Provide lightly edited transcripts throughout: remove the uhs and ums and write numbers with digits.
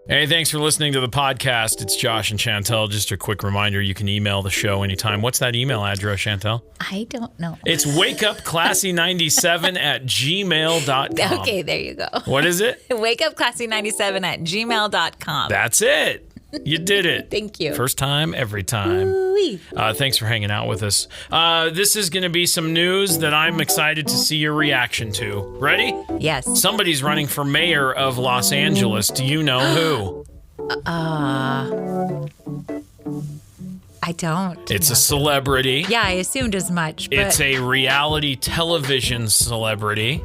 Hey, thanks for listening to the podcast. It's Josh and Chantel. Just a quick reminder, you can email the show anytime. What's that email address, Chantel? I don't know. It's wakeupclassy97@gmail.com. Okay, there you go. What is it? wakeupclassy97@gmail.com. That's it. You did it. Thank you. First time, every time. Thanks for hanging out with us. This is going to be some news that I'm excited to see your reaction to. Ready? Yes. Somebody's running for mayor of Los Angeles. Do you know who? I don't. It's a celebrity. Yeah, I assumed as much. But It's a reality television celebrity.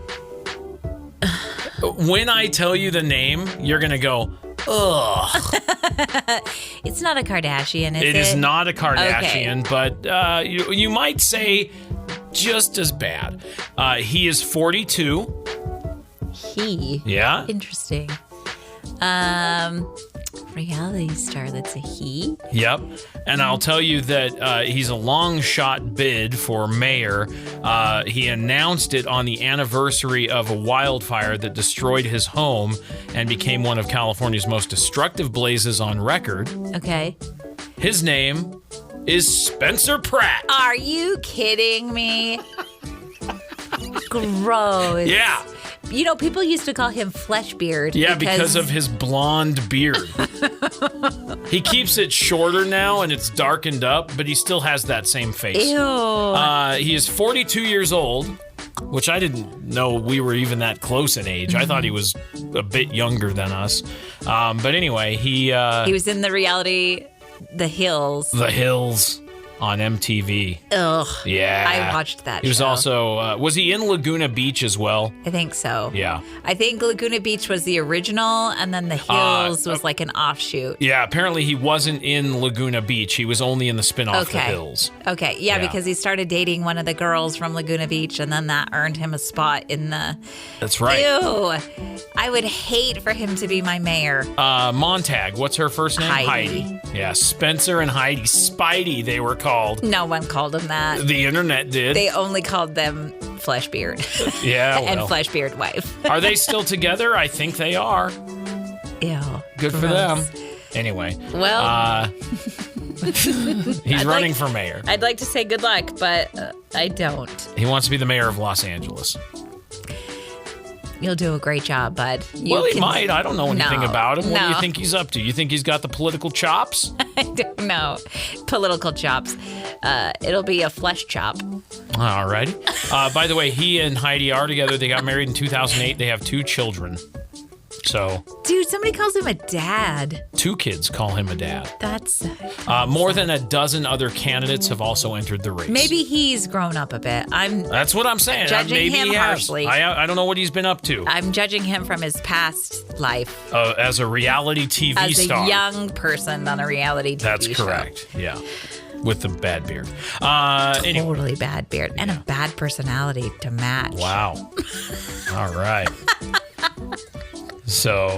When I tell you the name, you're going to go, ugh. it's not a Kardashian, is it? It is not a Kardashian, but you might say just as bad. He is 42. He. Yeah. Interesting. Reality star that's a he. Yep. And I'll tell you that he's a long shot bid for mayor. He announced it on the anniversary of a wildfire that destroyed his home and became one of California's most destructive blazes on record. Okay. His name is Spencer Pratt. Are you kidding me? Gross. Yeah. You know, people used to call him Fleshbeard. Yeah, because of his blonde beard. He keeps it shorter now and it's darkened up, but he still has that same face. Ew. He is 42 years old, which I didn't know we were even that close in age. I thought he was a bit younger than us. But anyway, he was in the reality The Hills. The Hills on MTV. Ugh. Yeah. I watched that He was show. also, was he in Laguna Beach as well? I think so. Yeah. I think Laguna Beach was the original, and then The Hills was like an offshoot. Yeah, apparently he wasn't in Laguna Beach. He was only in the spinoff The Hills. Okay, yeah, because he started dating one of the girls from Laguna Beach, and then that earned him a spot in the... That's right. Ew. I would hate for him to be my mayor. Montag, what's her first name? Heidi. Yeah, Spencer and Heidi Spidey, they were called. No one called him that. The internet did. They only called them Fleshbeard. Yeah, and Fleshbeard wife. Are they still together? I think they are. Ew. Good for them. Anyway. Well. He's running for mayor. I'd like to say good luck, but I don't. He wants to be the mayor of Los Angeles. You'll do a great job, bud. Well, he might. I don't know anything about him. What do No. you think he's up to? You think he's got the political chops? I don't know. Political chops. It'll be a flesh chop. All righty. By the way, he and Heidi are together. They got married in 2008. They have 2 children. So, Dude, somebody calls him a dad. 2 kids call him a dad. That's... More than a dozen other candidates have also entered the race. Maybe he's grown up a bit. That's what I'm saying. Judging Maybe him he has. harshly. I don't know what he's been up to. I'm judging him from his past life. As a reality TV star. As a young person on a reality TV That's show. correct. Yeah. With the bad beard. Anyway. Totally bad beard. And a bad personality to match. Wow. All right. So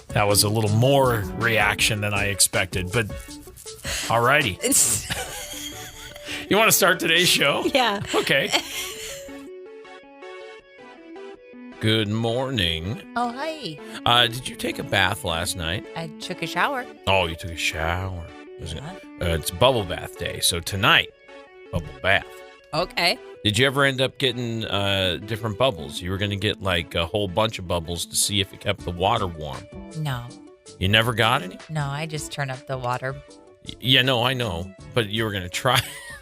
that was a little more reaction than I expected, but all righty. You want to start today's show? Yeah. Okay. Good morning. Oh, hi. Did you take a bath last night? I took a shower. Oh, you took a shower. It's bubble bath day, so tonight, bubble bath. Okay. Did you ever end up getting different bubbles? You were going to get like a whole bunch of bubbles to see if it kept the water warm. No. You never got any? No, I just turn up the water. Yeah, no, I know. But you were going to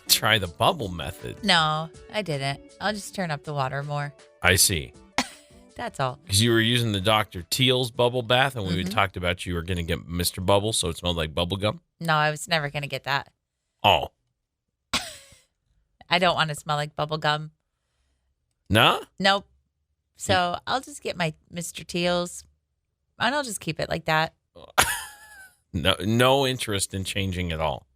try the bubble method. No, I didn't. I'll just turn up the water more. I see. That's all. Because you were using the Dr. Teal's bubble bath, and we talked about you were going to get Mr. Bubble, so it smelled like bubble gum. No, I was never going to get that. Oh. I don't want to smell like bubble gum. No? Nope. So I'll just get my Mr. Teal's, and I'll just keep it like that. No interest in changing at all.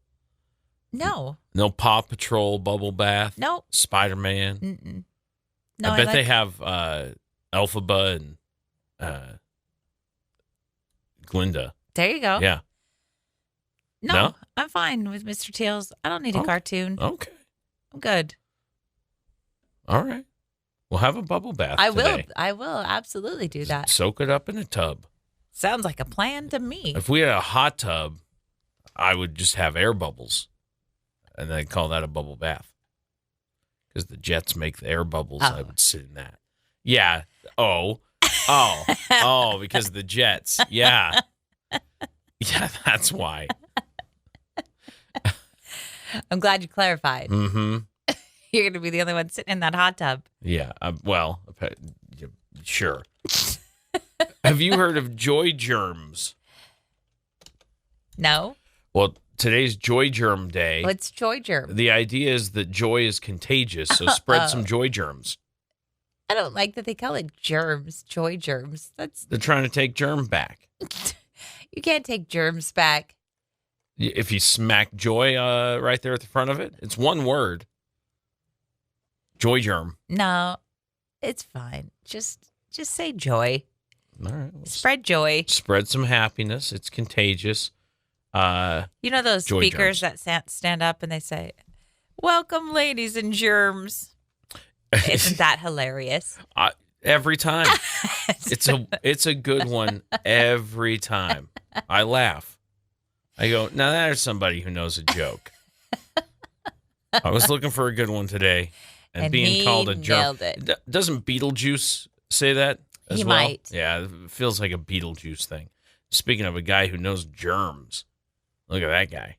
No. No Paw Patrol bubble bath. Nope. Spider-Man. Mm-mm. No, I bet they have Elphaba and Glinda. There you go. Yeah. No, I'm fine with Mr. Teal's. I don't need a cartoon. Okay. I'm good. All right. We'll have a bubble bath today. I will absolutely do that. Soak it up in a tub. Sounds like a plan to me. If we had a hot tub, I would just have air bubbles, and then call that a bubble bath. Because the jets make the air bubbles, I would sit in that. Yeah. Oh, because of the jets. Yeah. Yeah, that's why. I'm glad you clarified. Mm-hmm. You're going to be the only one sitting in that hot tub. Yeah. Well, sure. Have you heard of JoyGerms? No. Well, today's JoyGerm Day. What's JoyGerm? The idea is that joy is contagious, so spread some JoyGerms. I don't like that they call it germs. JoyGerms. They're trying to take germ back. You can't take germs back. If you smack joy right there at the front of it, it's one word. JoyGerm. No, it's fine. Just say joy. All right. Spread joy. Spread some happiness. It's contagious. You know those Joy speakers germs. that stand up and they say, "Welcome, ladies and germs." Isn't that hilarious? Every time. It's a good one every time. I laugh. I go, now there's somebody who knows a joke. I was looking for a good one today, and being called a germ. Doesn't Beetlejuice say that as He well? might. Yeah, it feels like a Beetlejuice thing. Speaking of a guy who knows germs, look at that guy.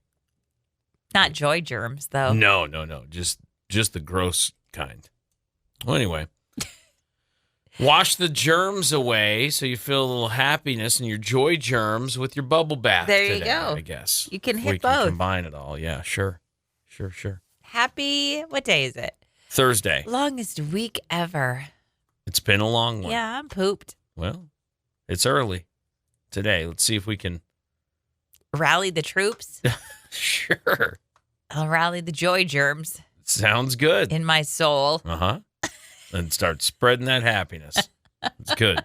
Not joy germs, though. No. Just the gross kind. Well, anyway. Wash the germs away so you feel a little happiness in your joy germs with your bubble bath. There you today, go. I guess. You can hit we can both. combine it all. Yeah, sure. Happy, what day is it? Thursday. Longest week ever. It's been a long one. Yeah, I'm pooped. Well, it's early today. Let's see if we can. Rally the troops. Sure. I'll rally the joy germs Sounds good. in my soul. Uh-huh. And start spreading that happiness. It's good.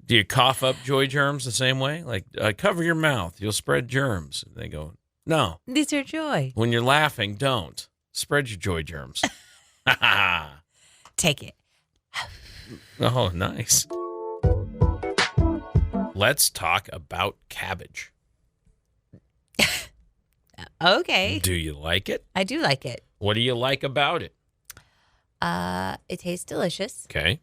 Do you cough up joy germs the same way? Like, cover your mouth. You'll spread germs. And they go, no. These are joy. When you're laughing, don't. Spread your joy germs. Take it. Oh, nice. Let's talk about cabbage. Okay. Do you like it? I do like it. What do you like about it? It tastes delicious. Okay.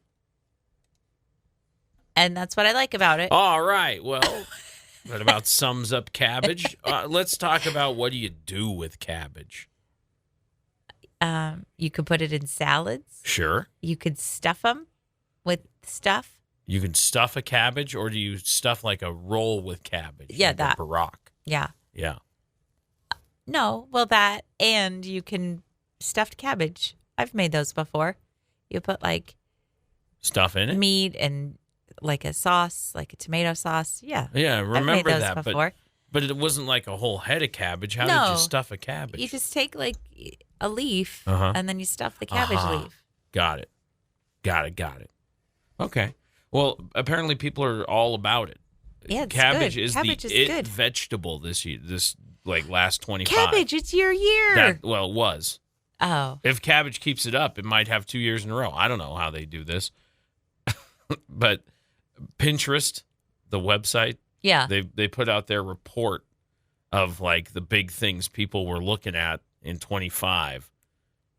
And that's what I like about it. All right. Well, that about sums up cabbage. Let's talk about what do you do with cabbage? You could put it in salads. Sure. You could stuff them with stuff. You can stuff a cabbage, or do you stuff like a roll with cabbage? Yeah, like that. a barack. Yeah. Yeah. No, well, that, and you can stuffed cabbage. I've made those before. You put like Stuff in it? meat and like a sauce, like a tomato sauce. Yeah. Yeah, I've made remember those that. before. But it wasn't like a whole head of cabbage. How did No. you stuff a cabbage? You just take like a leaf Uh-huh. and then you stuff the cabbage leaf. Got it. Okay. Well, apparently people are all about it. Yeah, it's Cabbage good. is Cabbage the is good. vegetable this year, this like last 25. Cabbage, it's your year. It was. Oh. If cabbage keeps it up, it might have 2 years in a row. I don't know how they do this. But Pinterest, the website, Yeah. they put out their report of like the big things people were looking at in 25,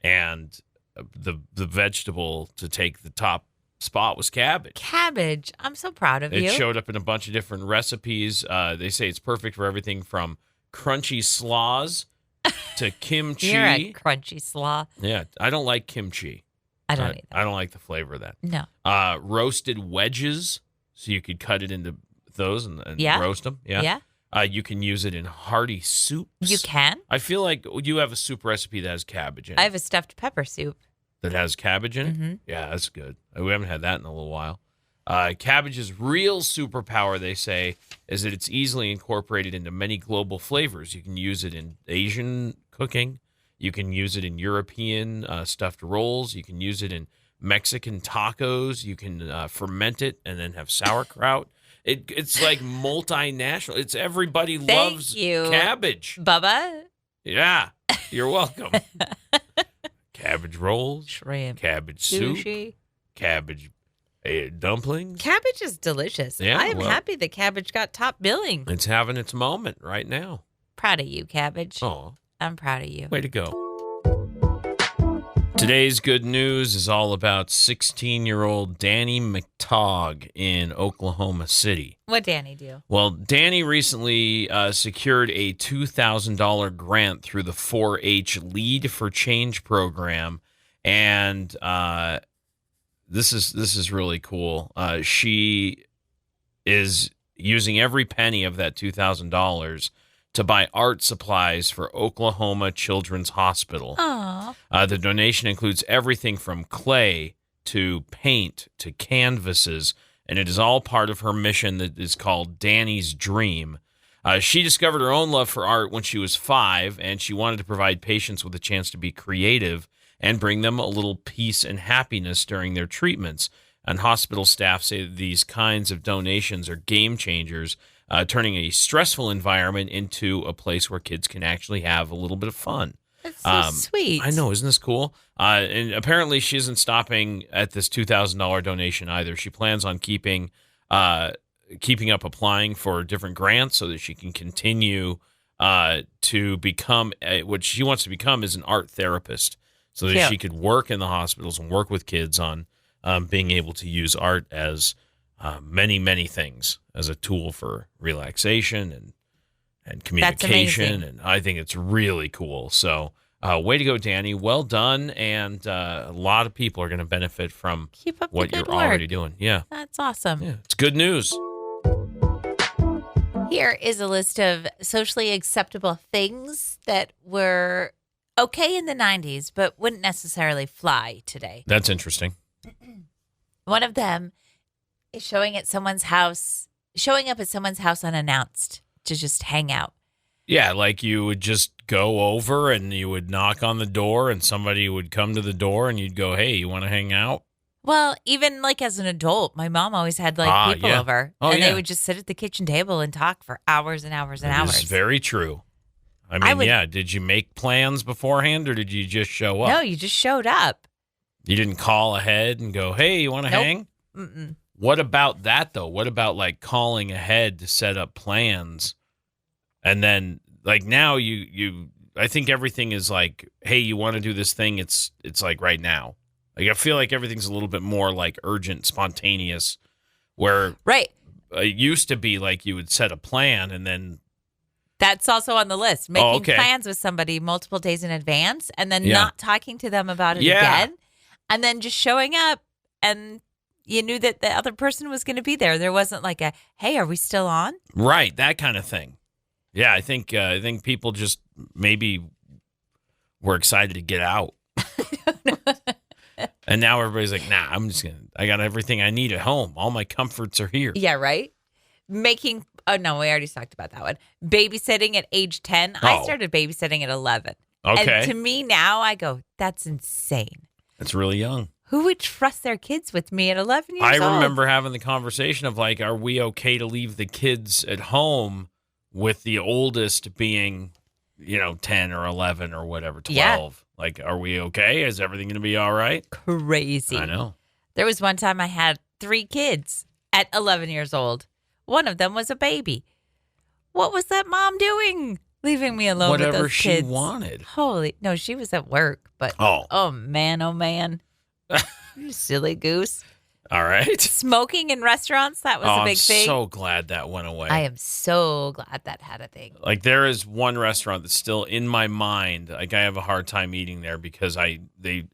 and the vegetable to take the top spot was cabbage. Cabbage. I'm so proud of It you. showed up in a bunch of different recipes. They say it's perfect for everything from crunchy slaws to kimchi. You're a crunchy slaw. Yeah, I don't like kimchi. I don't either. I don't like the flavor of that. No. Roasted wedges, so you could cut it into those and Yeah. roast them. Yeah. Yeah. You can use it in hearty soups. You can. I feel like you have a soup recipe that has cabbage in it. I have a stuffed pepper soup. That has cabbage in it? Mhm. Yeah, that's good. We haven't had that in a little while. Cabbage's real superpower, they say, is that it's easily incorporated into many global flavors. You can use it in Asian cooking. You can use it in European stuffed rolls. You can use it in Mexican tacos. You can ferment it and then have sauerkraut. It's like multinational. It's everybody loves you. cabbage. Bubba. Yeah, you're welcome. Cabbage rolls, Shrimp. cabbage soup, Sushi. cabbage dumplings. Cabbage is delicious. Yeah, I am well- happy that Cabbage got top billing. It's having its moment right now. Proud of you, Cabbage. Oh, I'm proud of you. way to go. Today's good news is all about 16-year-old Danny McTogg in Oklahoma City. What Danny do? Well, Danny recently secured a $2,000 grant through the 4-H Lead for Change program, and this is really cool. She is using every penny of that $2,000 to buy art supplies for Oklahoma Children's Hospital. Aww. The donation includes everything from clay to paint to canvases, and it is all part of her mission that is called Danny's Dream. She discovered her own love for art when she was 5, and she wanted to provide patients with a chance to be creative and bring them a little peace and happiness during their treatments. And hospital staff say that these kinds of donations are game changers, turning a stressful environment into a place where kids can actually have a little bit of fun. That's so sweet. I know, isn't this cool? And apparently she isn't stopping at this $2,000 donation either. She plans on keeping up applying for different grants so that she can continue to become what she wants to become is an art therapist, so that she could work in the hospitals and work with kids on being able to use art as many, many things, as a tool for relaxation and communication. And I think it's really cool. So way to go, Danny. Well done. And a lot of people are going to benefit from what you're already doing. Yeah. That's awesome. Yeah, it's good news. Here is a list of socially acceptable things that were okay in the 90s, but wouldn't necessarily fly today. That's interesting. One of them is showing up at someone's house unannounced to just hang out. Yeah, like you would just go over and you would knock on the door and somebody would come to the door and you'd go, hey, you want to hang out? Well, even like as an adult, my mom always had people over. They would just sit at the kitchen table and talk for hours and hours and hours. It's very true. I mean, did you make plans beforehand or did you just show up? No, you just showed up. You didn't call ahead and go, hey, you want to hang? Mm-mm. What about that, though? What about, like, calling ahead to set up plans? And then, like, now I think everything is like, hey, you want to do this thing? It's like right now. Like, I feel like everything's a little bit more, like, urgent, spontaneous, where right. It used to be, like, you would set a plan and then... That's also on the list. Making plans with somebody multiple days in advance and then not talking to them about it again. And then just showing up and you knew that the other person was going to be there. There wasn't like a, hey, are we still on? Right, that kind of thing. Yeah, I think people just maybe were excited to get out. And now everybody's like, nah, I got everything I need at home. All my comforts are here. Yeah, right? Oh, no, we already talked about that one. Babysitting at age 10. I started babysitting at 11. Okay. And to me now, I go, that's insane. That's really young. Who would trust their kids with me at 11 years old? I remember having the conversation of like, are we okay to leave the kids at home with the oldest being, 10 or 11 or whatever, 12? Yeah. Like, are we okay? Is everything going to be all right? Crazy. I know. There was one time I had 3 kids at 11 years old. One of them was a baby. What was that mom doing? Leaving me alone with those kids. Whatever she wanted. No, she was at work. But oh man. You silly goose. All right. Smoking in restaurants, that was a big thing. I'm so glad that went away. I am so glad that had a thing. Like there is one restaurant that's still in my mind. Like I have a hard time eating there because they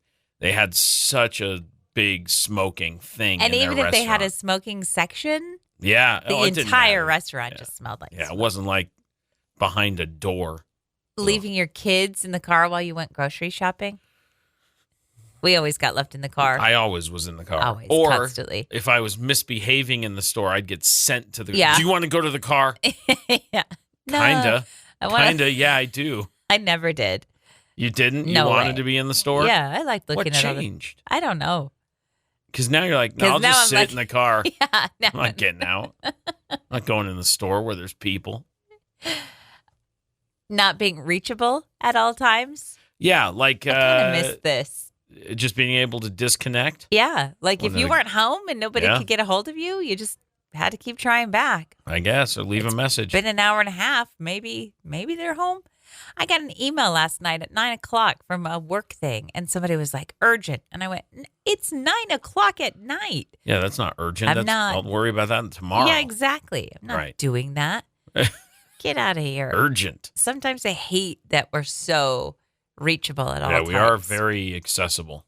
had such a big smoking thing. And in even their if they restaurant. had a smoking section, the entire restaurant just smelled like smoke. It wasn't like behind a door. Leaving your kids in the car while you went grocery shopping? We always got left in the car. I always was in the car. Always, or constantly. If I was misbehaving in the store, I'd get sent to the... Yeah. Do you want to go to the car? Yeah. Kinda. Yeah, I do. I never did. You didn't? No You wanted way. to be in the store? Yeah, I liked looking at What changed? I don't know. Because now you're like, no, I'll just sit in the car. Yeah. I'm not getting out. I'm not going in the store where there's people. Not being reachable at all times. Yeah, like... I kind of miss this. Just being able to disconnect? Yeah. Like if you weren't home and nobody could get a hold of you, you just had to keep trying back. I guess, or leave a message. Been an hour and a half. Maybe they're home. I got an email last night at 9:00 from a work thing, and somebody was like, urgent. And I went, it's 9:00 at night. Yeah, that's not urgent. I'll worry about that tomorrow. Yeah, exactly. I'm not doing that. Get out of here. Urgent. Sometimes I hate that we're so reachable at all times. Yeah, we are very accessible.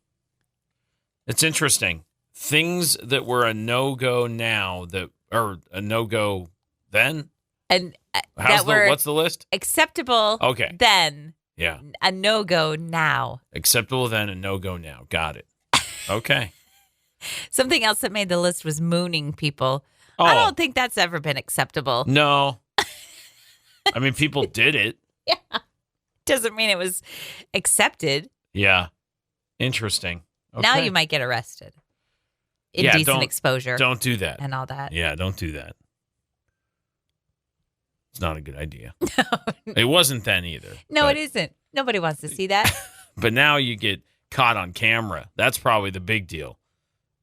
It's interesting. Things that were a no-go now or a no-go then. And what's the list? Acceptable then. Yeah. A no-go now. Acceptable then, a no-go now. Got it. Okay. Something else that made the list was mooning people. Oh. I don't think that's ever been acceptable. No. I mean, people did it. Yeah. Doesn't mean it was accepted. Yeah. Interesting. Okay. Now you might get arrested. Indecent exposure. Don't do that. And all that. Yeah, don't do that. It's not a good idea. No. It wasn't then either. No, it isn't. Nobody wants to see that. But now you get caught on camera. That's probably the big deal.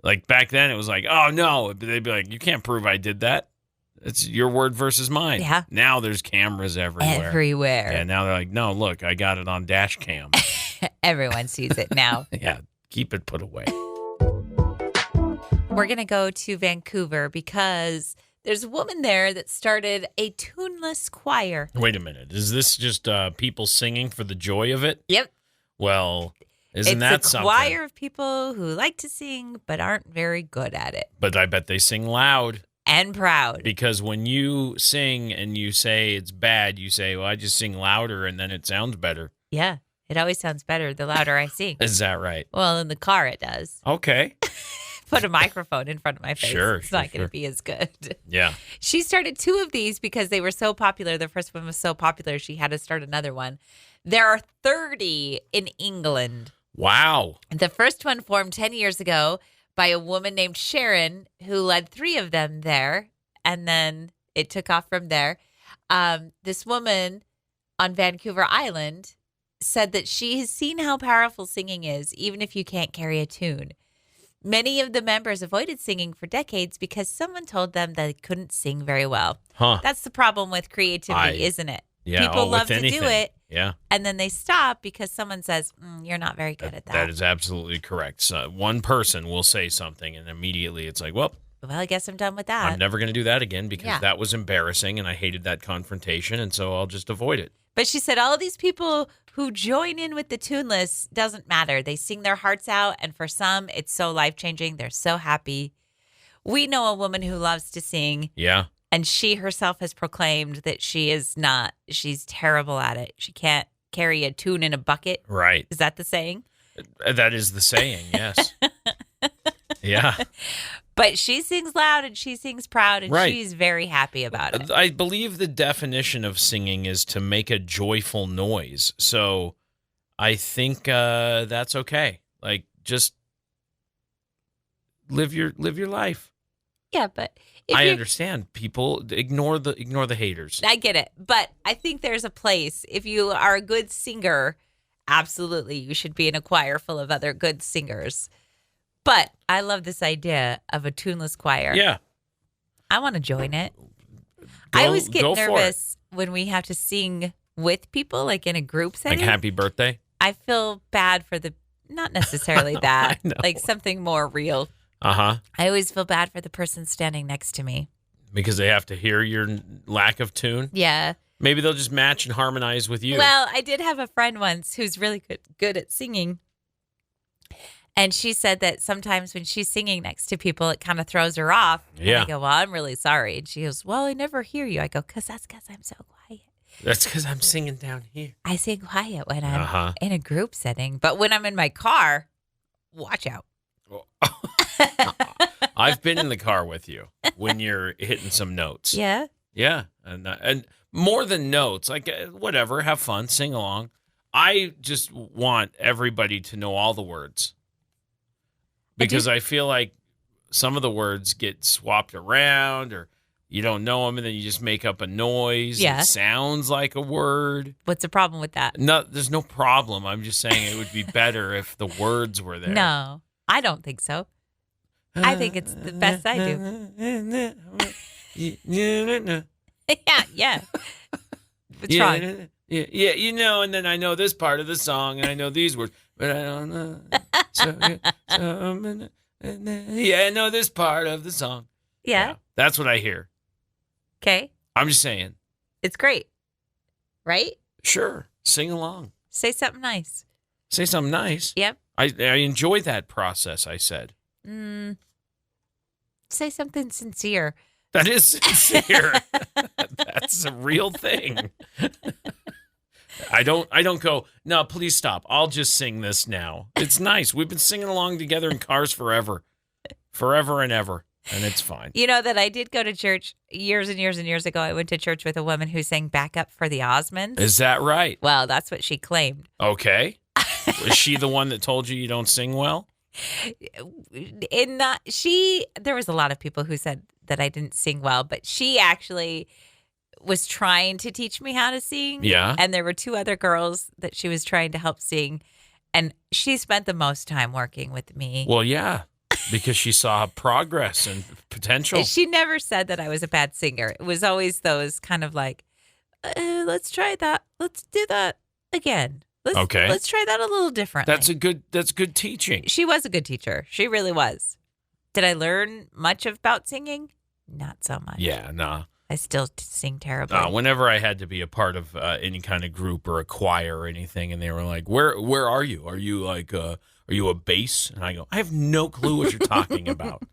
Like back then it was like, oh no. They'd be like, you can't prove I did that. It's your word versus mine. Yeah. Now there's cameras everywhere. Everywhere. Yeah, now they're like, no, look, I got it on dash cam. Everyone sees it now. Yeah, keep it put away. We're going to go to Vancouver because there's a woman there that started a tuneless choir. Wait a minute. Is this just people singing for the joy of it? Yep. Well, isn't that something? It's a choir of people who like to sing but aren't very good at it. But I bet they sing loud. And proud. Because when you sing and you say it's bad, you say, well, I just sing louder and then it sounds better. Yeah. It always sounds better the louder I sing. Is that right? Well, in the car it does. Okay. Put a microphone in front of my face. It's not going to be as good. Yeah. She started 2 of these because they were so popular. The first one was so popular, she had to start another one. There are 30 in England. Wow. The first one formed 10 years ago by a woman named Sharon who led 3 of them there. And then it took off from there. This woman on Vancouver Island said that she has seen how powerful singing is, even if you can't carry a tune. Many of the members avoided singing for decades because someone told them they couldn't sing very well. Huh. That's the problem with creativity, isn't it? Yeah, people love to do it. Yeah. And then they stop because someone says, you're not very good at that. That is absolutely correct. So one person will say something and immediately it's like, well, I guess I'm done with that. I'm never going to do that again because that was embarrassing and I hated that confrontation, and so I'll just avoid it. But she said all of these people who join in with the Tuneless doesn't matter. They sing their hearts out, and for some, it's so life-changing. They're so happy. We know a woman who loves to sing. Yeah. And she herself has proclaimed that she's terrible at it. She can't carry a tune in a bucket. Right. Is that the saying? That is the saying, yes. Yeah. But she sings loud and she sings proud, and she's very happy about it. I believe the definition of singing is to make a joyful noise. So I think that's okay. Like, just live your life. Yeah, but I understand people ignore the haters. I get it. But I think there's a place. If you are a good singer, absolutely you should be in a choir full of other good singers. But I love this idea of a tuneless choir. Yeah. I want to join it. I always get nervous when we have to sing with people, like in a group setting. Like happy birthday? I feel bad for not necessarily that, like something more real. Uh-huh. I always feel bad for the person standing next to me. Because they have to hear your lack of tune? Yeah. Maybe they'll just match and harmonize with you. Well, I did have a friend once who's really good at singing. And she said that sometimes when she's singing next to people, it kind of throws her off. Yeah. And I go, well, I'm really sorry. And she goes, well, I never hear you. I go, that's because I'm so quiet. That's because I'm singing down here. I sing quiet when I'm in a group setting. But when I'm in my car, watch out. I've been in the car with you when you're hitting some notes. Yeah? Yeah. And more than notes, like whatever, have fun, sing along. I just want everybody to know all the words. Because I feel like some of the words get swapped around, or, You don't know them, and then you just make up a noise. Yeah. It sounds like a word. What's the problem with that? No, there's no problem. I'm just saying it would be better if the words were there. No, I don't think so. I think it's the best I do. Yeah. What's wrong? Yeah, and then I know this part of the song, and I know these words, but I don't know. I know this part of the song. Yeah. That's what I hear. Okay. I'm just saying. It's great. Right? Sure. Sing along. Say something nice. Say something nice? Yep. I enjoy that process, I said. Say something sincere. That is sincere. That's a real thing. I don't go, no, please stop. I'll just sing this now. It's nice. We've been singing along together in cars forever. Forever and ever. And it's fine. You know that I did go to church years and years and years ago. I went to church with a woman who sang backup for the Osmonds. Is that right? Well, that's what she claimed. Okay. Was she the one that told you don't sing well? There was a lot of people who said that I didn't sing well, but she actually was trying to teach me how to sing. Yeah. And there were two other girls that she was trying to help sing. And she spent the most time working with me. Well, yeah. Because she saw progress and potential. She never said that I was a bad singer. It was always those kind of like, let's try that. Let's do that again. Let's try that a little differently. That's good teaching. She was a good teacher. She really was. Did I learn much about singing? Not so much. Yeah, nah. I still sing terribly. Whenever I had to be a part of any kind of group or a choir or anything, and they were like, "Where are you? Are you like are you a bass?" And I go, "I have no clue what you're talking about."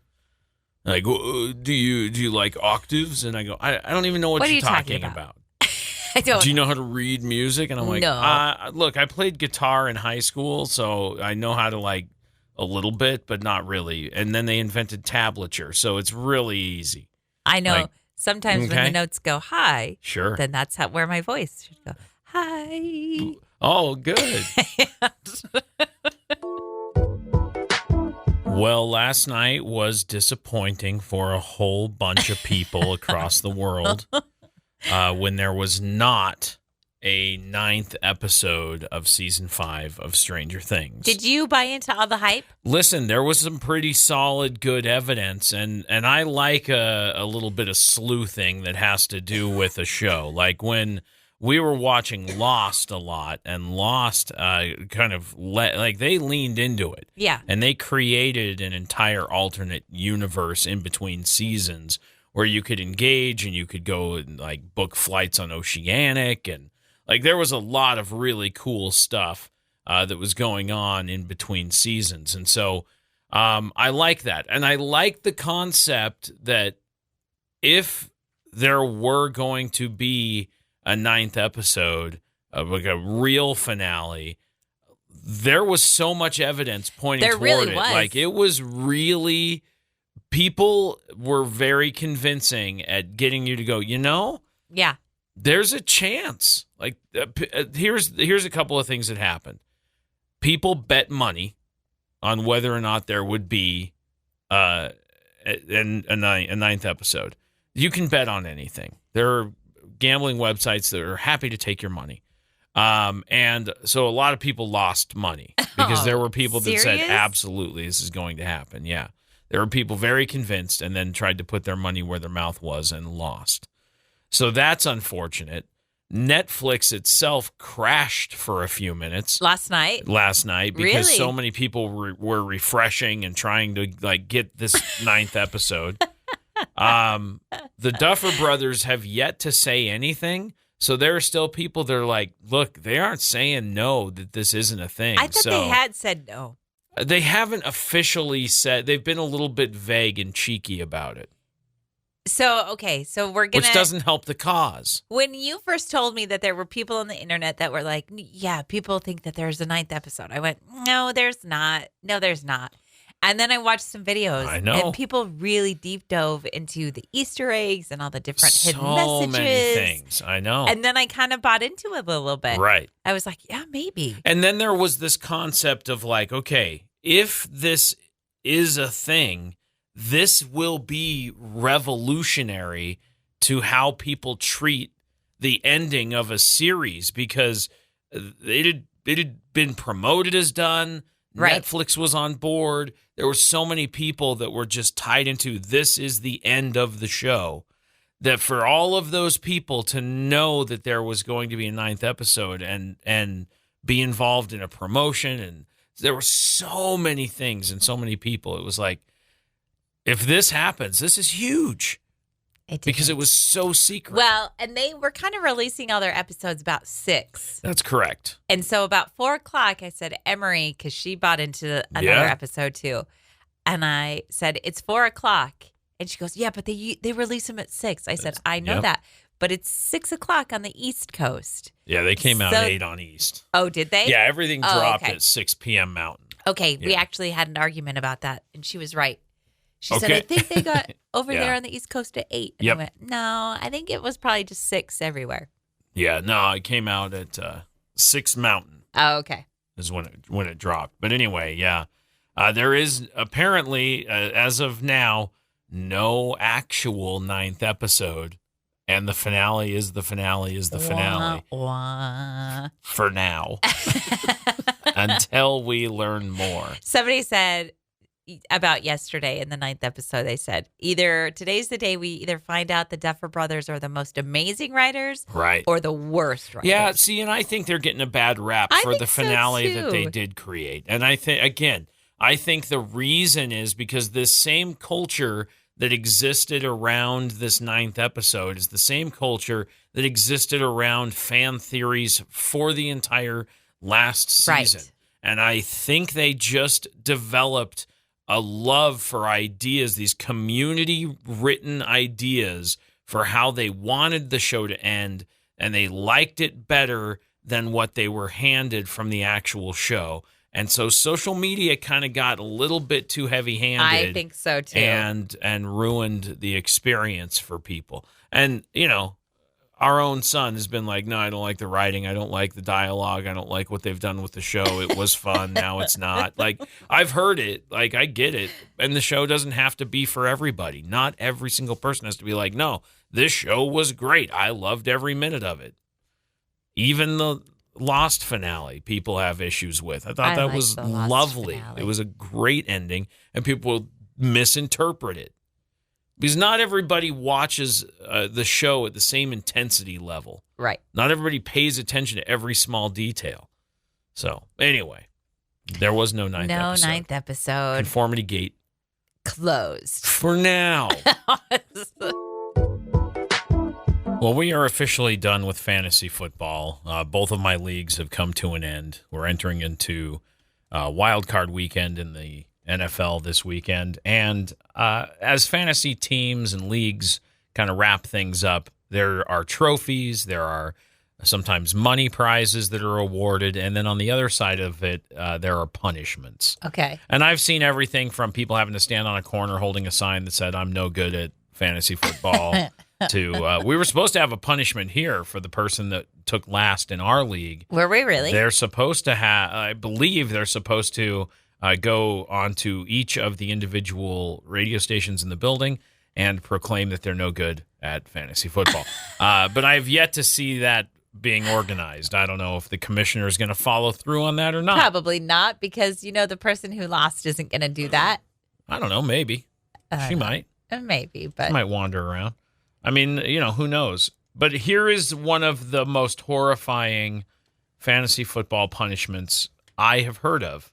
Like, do you like octaves? And I go, "I don't even know what you're talking about." I don't. Do you know how to read music? And I'm like, no. Look, I played guitar in high school, so I know how to like a little bit, but not really. And then they invented tablature, so it's really easy. I know. Like, sometimes when the notes go high, sure, then that's where my voice should go. Hi. Oh, good. Well, last night was disappointing for a whole bunch of people across the world when there was not a 9th episode of season 5 of Stranger Things. Did you buy into all the hype? Listen, there was some pretty solid, good evidence, and I like a little bit of sleuthing that has to do with a show. Like when we were watching Lost a lot, and Lost they leaned into it. Yeah. And they created an entire alternate universe in between seasons where you could engage and you could go and like book flights on Oceanic, and like there was a lot of really cool stuff that was going on in between seasons. And so I like that. And I like the concept that if there were going to be a 9th episode of like a real finale, there was so much evidence pointing toward really it. Was. Like it was really, people were very convincing at getting you to go, yeah, there's a chance. Like here's a couple of things that happened. People bet money on whether or not there would be a 9th episode. You can bet on anything. There are gambling websites that are happy to take your money. And so a lot of people lost money because there were people that said, absolutely, this is going to happen. Yeah. There were people very convinced and then tried to put their money where their mouth was and lost. So that's unfortunate. Netflix itself crashed for a few minutes. Last night because so many people were refreshing and trying to like get this 9th episode. The Duffer Brothers have yet to say anything. So there are still people that are like, look, they aren't saying no, that this isn't a thing. I thought they had said no. They haven't officially said. They've been a little bit vague and cheeky about it. So, okay, so we're going to... Which doesn't help the cause. When you first told me that there were people on the internet that were like, yeah, people think that there's a 9th episode, I went, no, there's not. No, there's not. And then I watched some videos. I know. And people really deep dove into the Easter eggs and all the different hidden messages. So many things. I know. And then I kind of bought into it a little bit. Right. I was like, yeah, maybe. And then there was this concept of like, okay, if this is a thing, this will be revolutionary to how people treat the ending of a series, because it had been promoted as done. Right. Netflix was on board. There were so many people that were just tied into this is the end of the show, that for all of those people to know that there was going to be a 9th episode and be involved in a promotion, and there were so many things and so many people. It was like, if this happens, this is huge. Because it was so secret. Well, and they were kind of releasing all their episodes about 6. That's correct. And so about 4 o'clock, I said, Emery, because she bought into another episode too. And I said, it's 4 o'clock. And she goes, yeah, but they release them at 6. I said, I know that. But it's 6 o'clock on the East Coast. Yeah, they came out 8 on East. Oh, did they? Yeah, everything dropped at 6 p.m. Mountain. Okay, we actually had an argument about that. And she was right. She said, I think they got over there on the East Coast at 8. And I went, no, I think it was probably just 6 everywhere. Yeah, no, it came out at 6 Mountain. Oh, okay. Is when it dropped. But anyway, yeah. There is apparently, as of now, no actual 9th episode. And the finale is the finale is the finale. For now. Until we learn more. Somebody said about yesterday in the 9th episode, they said, either today's the day we either find out the Duffer Brothers are the most amazing writers, right, or the worst writers. Yeah, see, and I think they're getting a bad rap for the finale that they did create. And I think the reason is because this same culture that existed around this 9th episode is the same culture that existed around fan theories for the entire last season. Right. And I think they just developed a love for ideas, these community-written ideas for how they wanted the show to end, and they liked it better than what they were handed from the actual show. And so social media kind of got a little bit too heavy-handed. I think so, too. And ruined the experience for people. And, our own son has been like, no, I don't like the writing. I don't like the dialogue. I don't like what they've done with the show. It was fun. Now it's not. Like, I've heard it. Like, I get it. And the show doesn't have to be for everybody. Not every single person has to be like, no, this show was great. I loved every minute of it. Even the Lost finale, people have issues with. I thought that was lovely. Finale. It was a great ending, and people will misinterpret it. Because not everybody watches the show at the same intensity level. Right. Not everybody pays attention to every small detail. So, anyway, there was no 9th episode. No 9th episode. Conformitygate. Closed. For now. Well, we are officially done with fantasy football. Both of my leagues have come to an end. We're entering into wild card weekend in the NFL this weekend. And as fantasy teams and leagues kind of wrap things up, there are trophies, there are sometimes money prizes that are awarded, and then on the other side of it, there are punishments. Okay. And I've seen everything from people having to stand on a corner holding a sign that said, I'm no good at fantasy football, to we were supposed to have a punishment here for the person that took last in our league. Were we really? They're supposed to have, I believe they're supposed to go onto each of the individual radio stations in the building and proclaim that they're no good at fantasy football. But I've yet to see that being organized. I don't know if the commissioner is going to follow through on that or not. Probably not, because, the person who lost isn't going to do that. I don't know. Maybe. She might. Maybe, but... She might wander around. I mean, who knows? But here is one of the most horrifying fantasy football punishments I have heard of.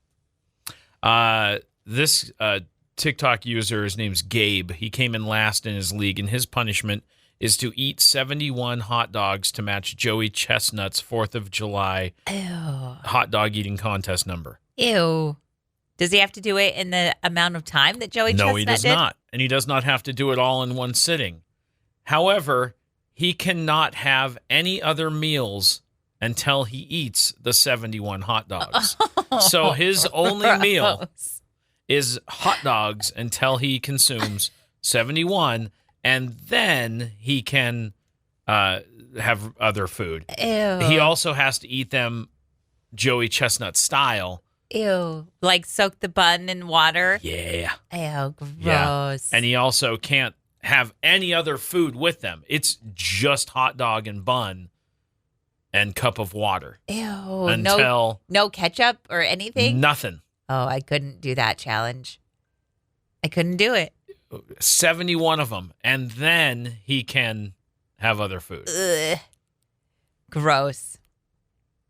This TikTok user, his name's Gabe. He came in last in his league, and his punishment is to eat 71 hot dogs to match Joey Chestnut's 4th of July hot dog eating contest number. Ew. Does he have to do it in the amount of time that Joey Chestnut did? No, he does not. And he does not have to do it all in one sitting. However, he cannot have any other meals until he eats the 71 hot dogs. So his only meal is hot dogs until he consumes 71, and then he can have other food. Ew. He also has to eat them Joey Chestnut style, Ew. Like soak the bun in water? Yeah. Ew, gross. Yeah. And he also can't have any other food with them. It's just hot dog and bun and cup of water. Ew. Until no ketchup or anything? Nothing. Oh, I couldn't do that challenge. I couldn't do it. 71 of them. And then he can have other food. Ugh. Gross.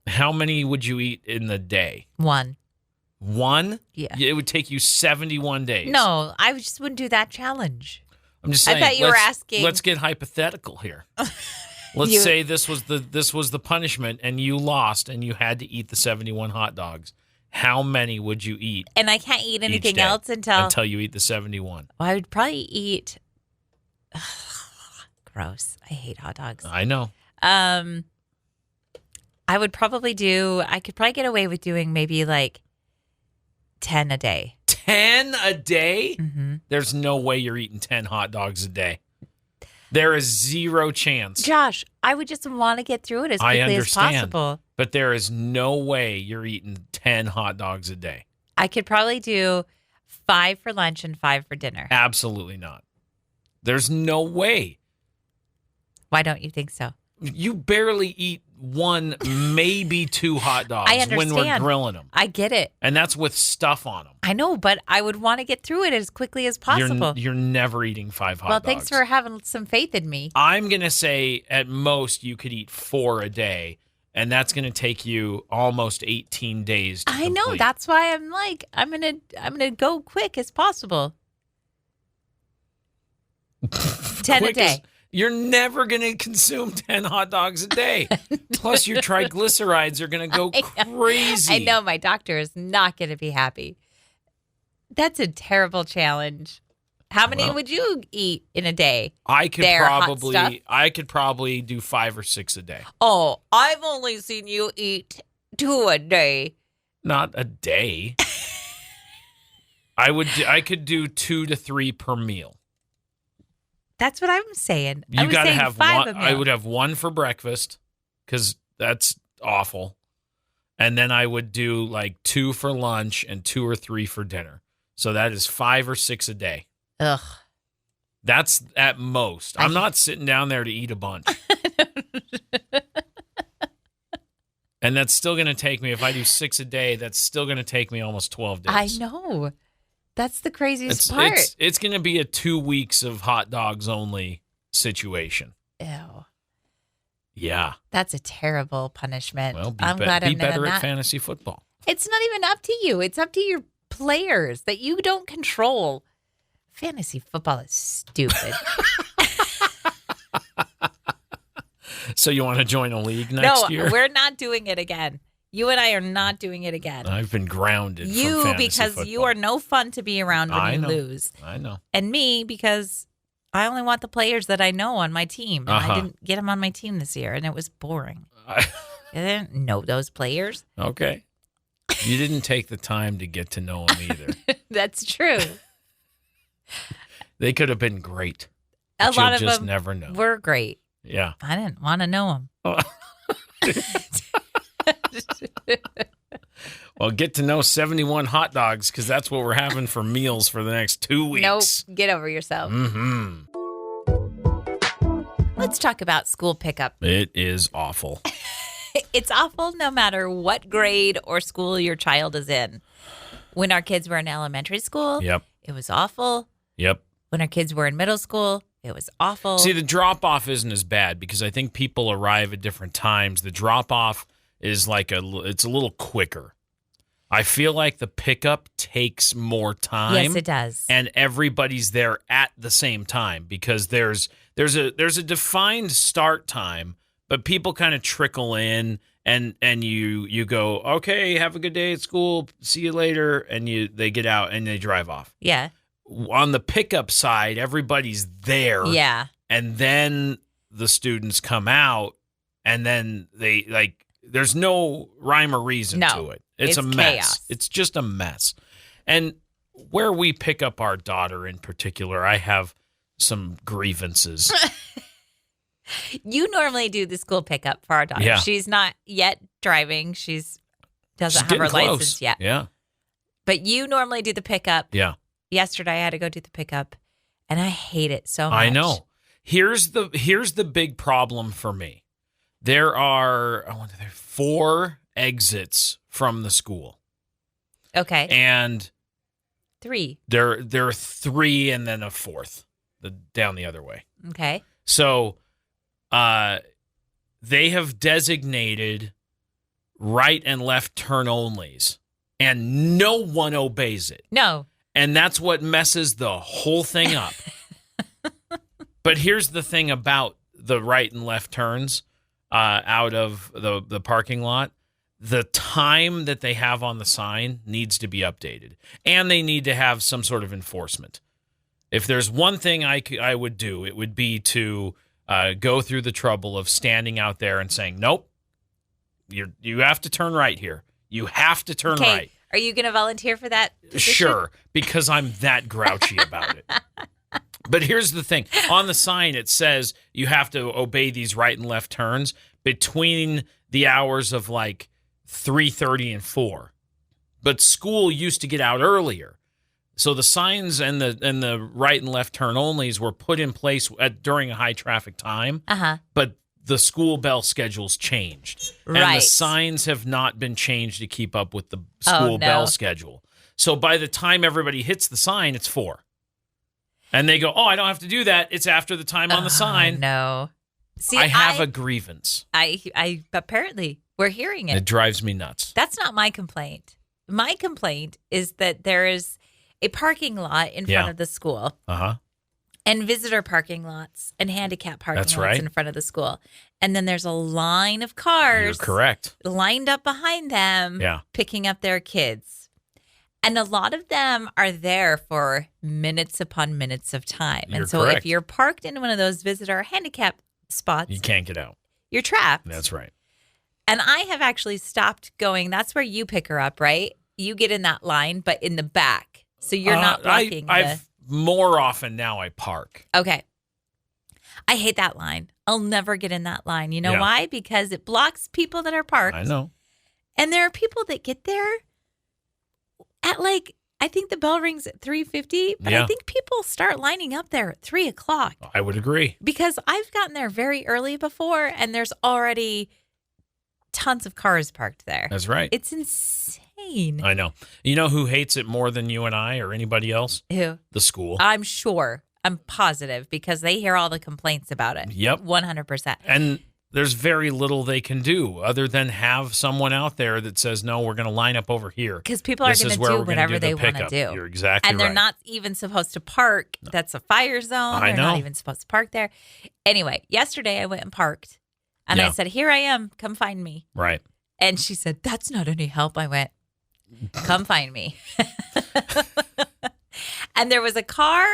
How many would you eat in the day? One? Yeah. It would take you 71 days. No, I just wouldn't do that challenge. I'm just saying. I thought you were asking. Let's get hypothetical here. Let's say this was the punishment and you lost and you had to eat the 71 hot dogs. How many would you eat? And I can't eat anything else until you eat the 71. Well, I would probably eat. Gross. I hate hot dogs. I know. I could probably get away with doing maybe like 10 a day. 10 a day? Mm-hmm. There's no way you're eating 10 hot dogs a day. There is zero chance. Josh, I would just want to get through it as quickly as possible. But there is no way you're eating 10 hot dogs a day. I could probably do 5 for lunch and 5 for dinner. Absolutely not. There's no way. Why don't you think so? You barely eat 1, maybe 2 hot dogs when we're grilling them. I get it. And that's with stuff on them. I know, but I would want to get through it as quickly as possible. You're never eating 5 hot dogs. Well, thanks for having some faith in me. I'm going to say at most you could eat 4 a day, and that's going to take you almost 18 days to complete. know. That's why I'm like, I'm going to go quick as possible. 10 a day. You're never going to consume 10 hot dogs a day. Plus, your triglycerides are going to go crazy. I know. My doctor is not going to be happy. That's a terrible challenge. How many would you eat in a day? I could probably do 5 or 6 a day. Oh, I've only seen you eat 2 a day. Not a day. I could do 2 to 3 per meal. That's what I'm saying. You got to have 1. I would have 1 for breakfast because that's awful. And then I would do like 2 for lunch and 2 or 3 for dinner. So that is 5 or 6 a day. Ugh. That's at most. I'm not sitting down there to eat a bunch. And that's still going to take me, if I do 6 a day, that's still going to take me almost 12 days. I know. That's the craziest part. It's going to be a 2 weeks of hot dogs only situation. Ew. Yeah. That's a terrible punishment. Well, I'm glad I'm better at fantasy football. It's not even up to you. It's up to your players that you don't control. Fantasy football is stupid. So you want to join a league next year? No, we're not doing it again. You and I are not doing it again. I've been grounded from fantasy because football. You are no fun to be around when you lose. I know. And me because I only want the players that I know on my team. And I didn't get them on my team this year, and it was boring. I didn't know those players. Okay. You didn't take the time to get to know them either. That's true. They could have been great. A lot of just them never know. Were great. Yeah. I didn't want to know them. Well, get to know 71 hot dogs because that's what we're having for meals for the next 2 weeks. Nope. Get over yourself. Mm-hmm. Let's talk about school pickup. It is awful. It's awful no matter what grade or school your child is in. When our kids were in elementary school, it was awful. Yep. When our kids were in middle school, it was awful. See, the drop-off isn't as bad because I think people arrive at different times. The drop-off is it's a little quicker. I feel like the pickup takes more time. Yes, it does. And everybody's there at the same time because there's a defined start time, but people kind of trickle in and you go, okay, have a good day at school, see you later, and they get out and they drive off. Yeah. On the pickup side, everybody's there. Yeah. And then the students come out and then there's no rhyme or reason to it. It's a mess. Chaos. It's just a mess. And where we pick up our daughter in particular, I have some grievances. You normally do the school pickup for our daughter. Yeah. She's not yet driving. She's doesn't have her license yet. Yeah. But you normally do the pickup. Yeah. Yesterday I had to go do the pickup, and I hate it so much. I know. Here's the big problem for me. There are 4 exits from the school. Okay. And 3. There are 3 and then a 4th down the other way. Okay. So they have designated right and left turn onlys, and no one obeys it. No. And that's what messes the whole thing up. But here's the thing about the right and left turns out of the parking lot. The time that they have on the sign needs to be updated. And they need to have some sort of enforcement. If there's one thing I would do, it would be to go through the trouble of standing out there and saying, nope, you have to turn right here. You have to turn right. Are you going to volunteer for that position? Sure, because I'm that grouchy about it. But here's the thing. On the sign, it says you have to obey these right and left turns between the hours of like 3:30 and 4. But school used to get out earlier. So the signs and the right and left turn onlys were put in place during a high traffic time. Uh-huh. But the school bell schedules changed. Right. And the signs have not been changed to keep up with the school bell schedule. So by the time everybody hits the sign, it's 4. And they go, oh, I don't have to do that. It's after the time on the sign. No. See, I have a grievance. I apparently we're hearing it. It drives me nuts. That's not my complaint. My complaint is that there is a parking lot in front of the school. Uh-huh. And visitor parking lots and handicap parking lots right. in front of the school. And then there's a line of cars. You're correct. Lined up behind them, picking up their kids. And a lot of them are there for minutes upon minutes of time. And so correct. if you're parked in one of those visitor handicap spots, you can't get out. You're trapped. That's right. And I have actually stopped going. That's where you pick her up, right? You get in that line, but in the back. So you're not blocking more often now I park. Okay. I hate that line. I'll never get in that line. You know why? Because it blocks people that are parked. I know. And there are people that get there at I think the bell rings at 3:50, but I think people start lining up there at 3 o'clock. I would agree. Because I've gotten there very early before, and there's already tons of cars parked there. That's right. It's insane. I know. You know who hates it more than you and I or anybody else? Who? The school. I'm sure. I'm positive because they hear all the complaints about it. Yep. 100%. And there's very little they can do other than have someone out there that says, no, we're going to line up over here. Because people are going to do whatever they want to do. You're exactly right. And they're not even supposed to park. No. That's a fire zone. They're not even supposed to park there. Anyway, yesterday I went and parked. And I said, here I am. Come find me. Right. And she said, that's not any help. I went, come find me. And there was a car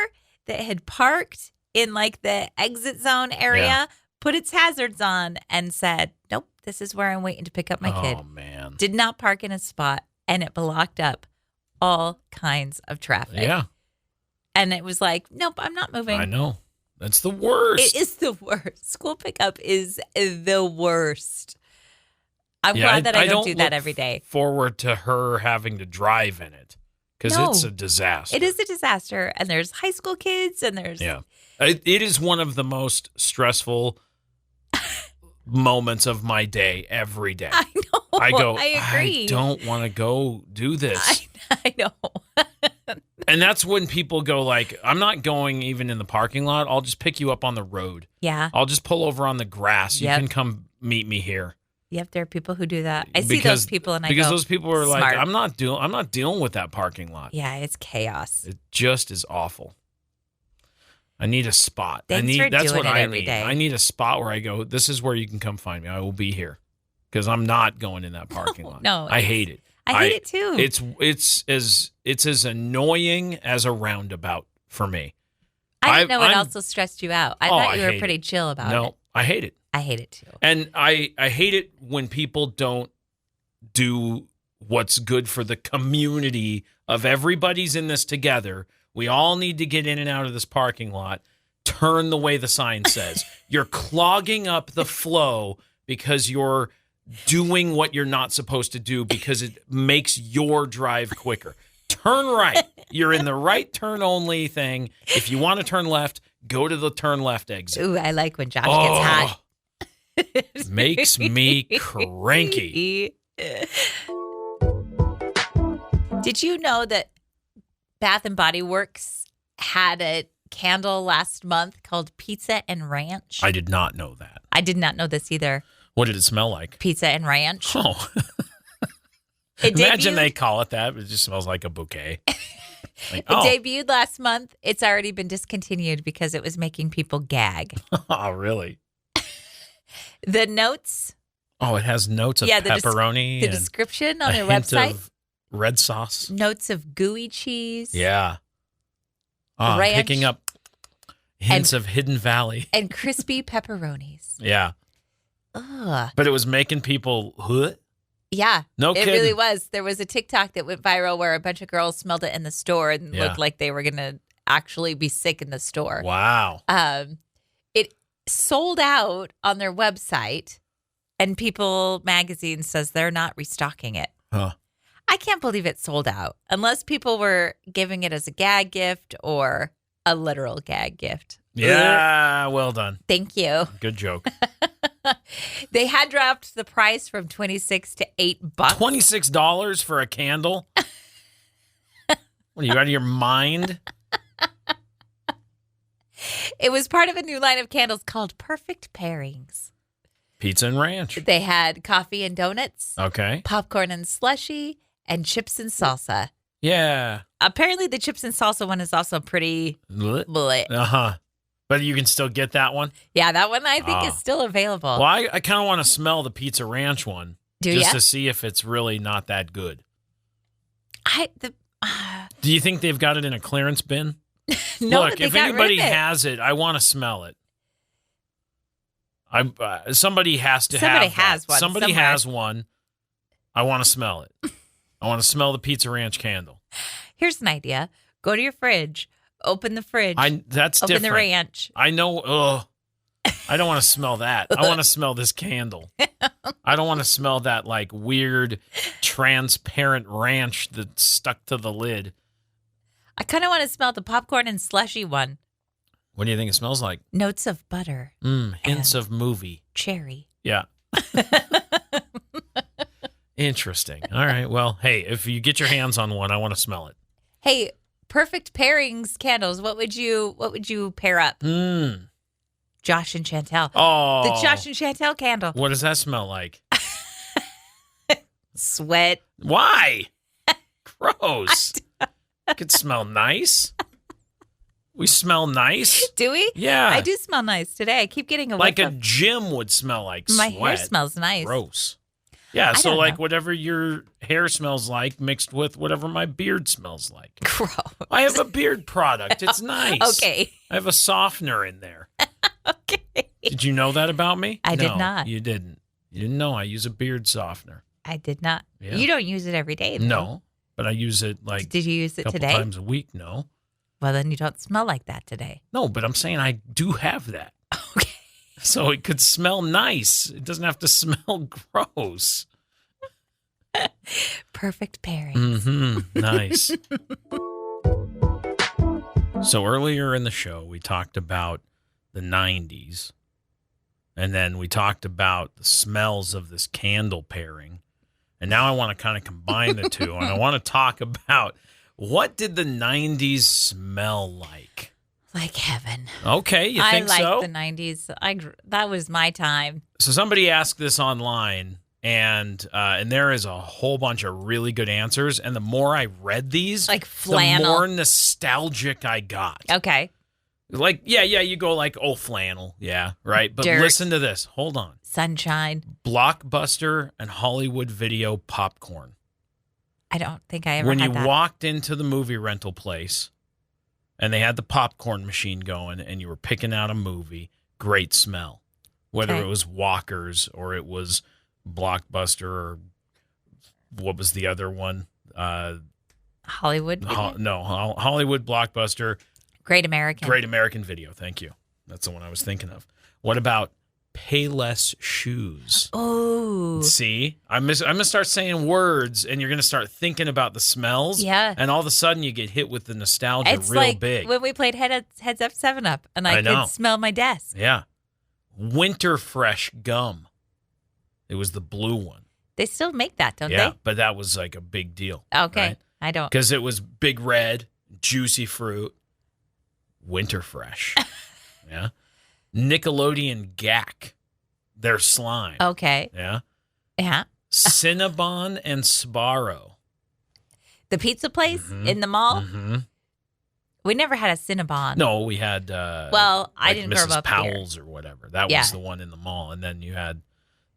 that had parked in the exit zone area, put its hazards on, and said, nope, this is where I'm waiting to pick up my kid. Oh, man. Did not park in a spot, and it blocked up all kinds of traffic. Yeah. And it was nope, I'm not moving. I know. That's the worst. It is the worst. School pickup is the worst. I'm glad that I don't do that every day. Forward to her having to drive in it because it's a disaster. It is a disaster, and there's high school kids, and there's It is one of the most stressful moments of my day every day. I know. I agree. I don't want to go do this. I know. And that's when people go I'm not going even in the parking lot. I'll just pick you up on the road. Yeah. I'll just pull over on the grass. You can come meet me here. Yep, there are people who do that. I see those people, and I go, because those people are smart. I'm not dealing with that parking lot. Yeah, it's chaos. It just is awful. I need a spot. That's what I need. Day. I need a spot where I go, this is where you can come find me. I will be here. Because I'm not going in that parking lot. No. I hate it. I hate it too. It's as annoying as a roundabout for me. I didn't know it also stressed you out. I thought you were pretty chill about it. No, I hate it. I hate it too. And I hate it when people don't do what's good for the community of everybody's in this together. We all need to get in and out of this parking lot. Turn the way the sign says. You're clogging up the flow because you're doing what you're not supposed to do because it makes your drive quicker. Turn right. You're in the right turn only thing. If you want to turn left, go to the turn left exit. Ooh, I like when Josh gets hot. Makes me cranky. Did you know that Bath and Body Works had a candle last month called Pizza and Ranch? I did not know that. I did not know this either. What did it smell like? Pizza and Ranch. Oh. Imagine they call it that. It just smells like a bouquet. It debuted last month. It's already been discontinued because it was making people gag. Oh, really? The notes. Oh, it has notes of pepperoni. The description on their website. Of red sauce. Notes of gooey cheese. Yeah. Oh, ranch, picking up hints of Hidden Valley. And crispy pepperonis. Yeah. Ugh. But it was making people, huh? Yeah. No kidding. It really was. There was a TikTok that went viral where a bunch of girls smelled it in the store and looked like they were going to actually be sick in the store. Wow. It sold out on their website, and People magazine says they're not restocking it. Huh. I can't believe it sold out unless people were giving it as a gag gift or a literal gag gift. Yeah, well done. Thank you. Good joke. They had dropped the price from $26 to $8. $26 for a candle? What, are you out of your mind? It was part of a new line of candles called Perfect Pairings. Pizza and ranch. They had coffee and donuts. Okay. Popcorn and slushy, and chips and salsa. Yeah. Apparently the chips and salsa one is also pretty bleh. Uh-huh. But you can still get that one? Yeah, that one I think is still available. Well, I kind of want to smell the Pizza Ranch one. Just to see if it's really not that good. Do you think they've got it in a clearance bin? No, look, if anybody has it, I want to smell it. Somebody has to have one. Somebody has one. I want to smell it. I want to smell the Pizza Ranch candle. Here's an idea. Go to your fridge. Open the fridge. That's open different. The ranch. I know. I don't want to smell that. I want to smell this candle. I don't want to smell that like weird transparent ranch that's stuck to the lid. I kind of want to smell the popcorn and slushy one. What do you think it smells like? Notes of butter. Hints of movie. Cherry. Yeah. Interesting. All right. Well, hey, if you get your hands on one, I want to smell it. Hey, Perfect Pairings candles. What would you pair up? Josh and Chantel. Oh. The Josh and Chantel candle. What does that smell like? Sweat. Why? Gross. It could smell nice. We smell nice. Do we? Yeah. I do smell nice today. I keep getting a like a gym would smell like my sweat. My hair smells nice. Gross. Yeah, so like whatever your hair smells like mixed with whatever my beard smells like. Gross. I have a beard product. It's nice. Okay. I have a softener in there. Okay. Did you know that about me? I did not. You didn't. You didn't know I use a beard softener. I did not. Yeah. You don't use it every day, though. No, but I use it like Did you use it a couple today? times a week, no. Well, then you don't smell like that today. No, but I'm saying I do have that. Okay. So it could smell nice. It doesn't have to smell gross. Perfect pairings. Nice. So earlier in the show, we talked about the 90s. And then we talked about the smells of this candle pairing. And now I want to kind of combine the two. And I want to talk about what did the 90s smell like? Like heaven. Okay, you think so? I like the 90s. That was my time. So somebody asked this online. And there is a whole bunch of really good answers. And the more I read these, like flannel, the more nostalgic I got. Okay. Like, yeah, you go like, oh, flannel. Yeah, right. But dirt. Listen to this. Hold on. Sunshine. Blockbuster and Hollywood Video popcorn. I don't think I ever had that. When you walked into the movie rental place and they had the popcorn machine going and you were picking out a movie, great smell. Whether it was Walker's or it was Blockbuster or what was the other one? Hollywood Video? Hollywood, Blockbuster. Great American. Great American Video. Thank you. That's the one I was thinking of. What about Payless shoes. Oh. See? I'm going to start saying words, and you're going to start thinking about the smells. Yeah. And all of a sudden, you get hit with the nostalgia It's real like big. when we played Heads Up 7-Up, and I could smell my desk. Yeah. Winter Fresh gum. It was the blue one. They still make that, don't they? Yeah, but that was like a big deal. Okay. Right? I don't. Because it was big red, juicy fruit, Winter Fresh. Yeah. Nickelodeon Gack, their slime. Okay. Yeah. Yeah. Cinnabon and Sbarro. The pizza place in the mall? Mm-hmm. We never had a Cinnabon. No, we had I didn't grow Mrs. up Powell's or whatever. That was the one in the mall. And then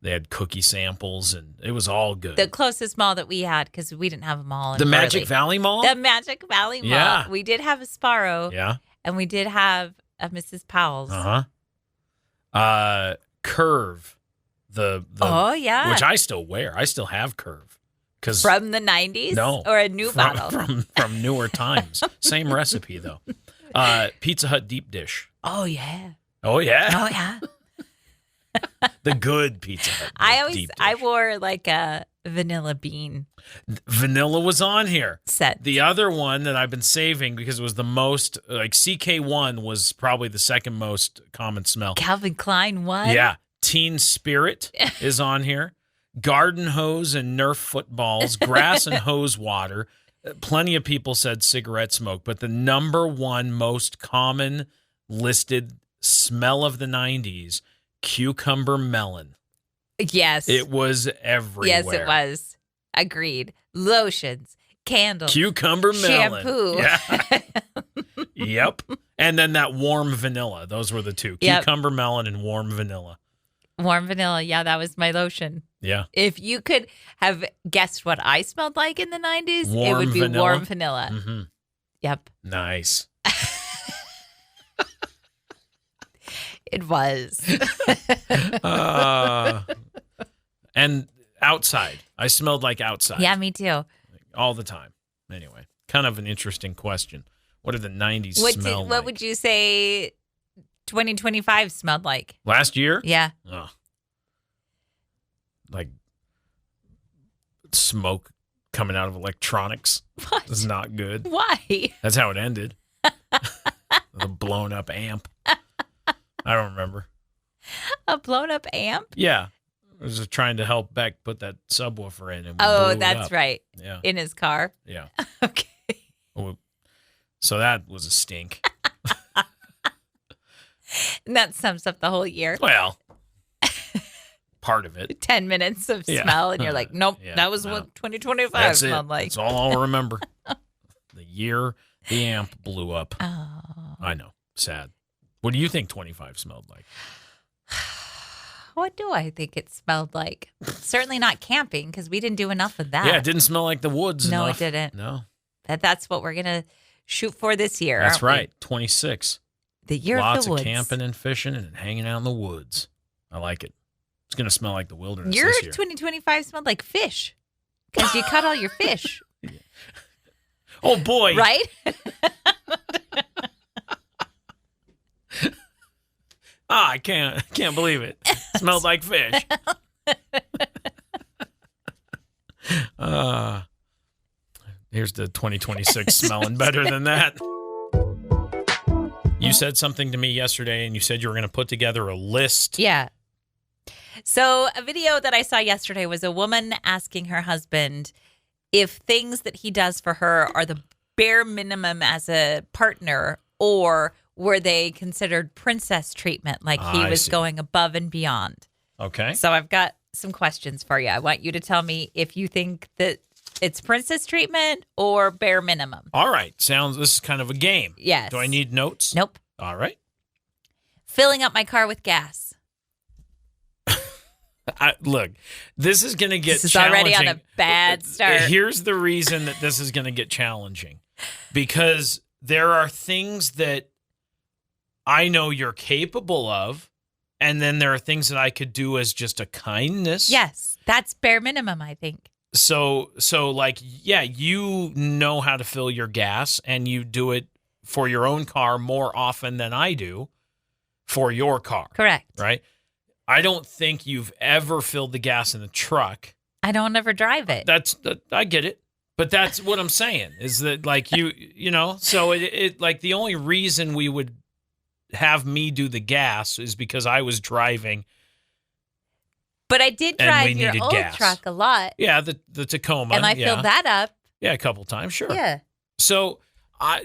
they had cookie samples, and it was all good. The closest mall that we had, because we didn't have a mall in The Burley. Magic Valley Mall? The Magic Valley Mall. Yeah. We did have a Sparrow. Yeah. And we did have a Mrs. Powell's. Curve. The oh, yeah. Which I still wear. I still have Curve. From the 90s? No. Or a new bottle? From newer times. Same recipe, though. Pizza Hut deep dish. Oh, yeah. Oh, yeah? Oh, yeah. The good Pizza Hut deep dish. I wore like a vanilla bean. Vanilla was on here. Set. The other one that I've been saving because it was the most, like CK1 was probably the second most common smell. Calvin Klein one? Yeah. Teen Spirit is on here. Garden hose and Nerf footballs, grass and hose water. Plenty of people said cigarette smoke, but the number one most common listed smell of the 90s, cucumber melon. Yes. It was everywhere. Yes, it was. Agreed. Lotions, candles, cucumber melon. Shampoo. Yeah. Yep. And then that warm vanilla. Those were the two. Cucumber melon and warm vanilla. Warm vanilla. Yeah, that was my lotion. Yeah. If you could have guessed what I smelled like in the 90s, warm it would be vanilla. warm vanilla. Mm-hmm. Yep. Nice. It was. And outside. I smelled like outside. Yeah, me too. All the time. Anyway, kind of an interesting question. What did the 90s smell like? What would you say 2025 smelled like? Last year? Yeah. Oh. Like smoke coming out of electronics. What? It's not good. Why? That's how it ended. The blown up amp. I don't remember. A blown up amp? Yeah. I was just trying to help Beck put that subwoofer in. And oh, blew it that's up. right. Yeah. In his car? Yeah. Okay. So that was a stink. And that sums up the whole year. Well, part of it. 10 minutes of smell, and you're like, nope, that was what 2025 smelled like. That's all I'll remember. The year the amp blew up. Oh. I know. Sad. What do you think 25 smelled like? What do I think it smelled like? Certainly not camping, because we didn't do enough of that. Yeah, it didn't smell like the woods No, enough. it didn't. No. That's what we're going to shoot for this year. That's right. 26. The year Lots of the woods. Lots of camping and fishing and hanging out in the woods. I like it. It's going to smell like the wilderness Your this year. 2025 smelled like fish, because you cut all your fish. Yeah. Oh, boy. Right? I can't believe it. Smelled like fish. Here's the 2026 smelling better than that. You said something to me yesterday, and you said you were going to put together a list. Yeah. So a video that I saw yesterday was a woman asking her husband if things that he does for her are the bare minimum as a partner, or were they considered princess treatment, like he was going above and beyond. Okay. So I've got some questions for you. I want you to tell me if you think that it's princess treatment or bare minimum. All right. This is kind of a game. Yes. Do I need notes? Nope. All right. Filling up my car with gas. Look, this is going to get This is challenging. already on a bad start. Here's the reason that this is going to get challenging. Because there are things that I know you're capable of, and then there are things that I could do as just a kindness. Yes, that's bare minimum, I think. So like, yeah, you know how to fill your gas, and you do it for your own car more often than I do for your car. Correct. Right? I don't think you've ever filled the gas in the truck. I don't ever drive it. I get it. But that's what I'm saying is that like you know, so it like the only reason we would have me do the gas is because I was driving. But I did drive your old truck a lot. Yeah, the Tacoma. And I filled that up. Yeah, a couple times, sure. Yeah. So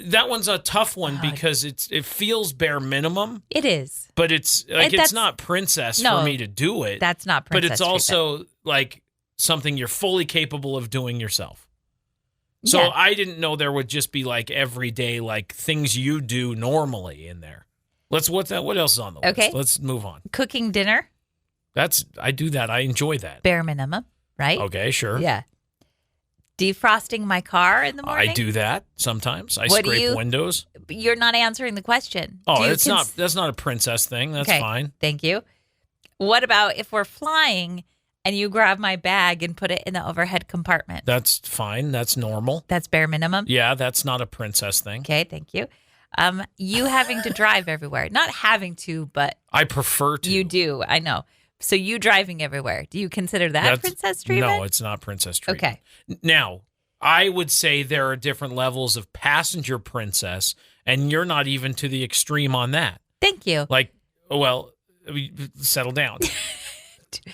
that one's a tough one because it feels bare minimum. It is. But it's like it's not princess for me to do it. That's not princess. But it's also like something you're fully capable of doing yourself. So I didn't know there would just be like everyday like things you do normally in there. What else is on the list? Let's move on. Cooking dinner. I do that. I enjoy that. Bare minimum, right? Okay, sure. Yeah. Defrosting my car in the morning. I do that sometimes. I scrape windows. You're not answering the question. Oh, that's not a princess thing. That's fine. Thank you. What about if we're flying and you grab my bag and put it in the overhead compartment? That's fine. That's normal. That's bare minimum? Yeah, that's not a princess thing. Okay, thank you. You having to drive everywhere. Not having to, but... I prefer to. You do, I know. So you driving everywhere. Do you consider that princess treatment? No, it's not princess treatment. Okay. Now, I would say there are different levels of passenger princess, and you're not even to the extreme on that. Thank you. Like, well, settle down.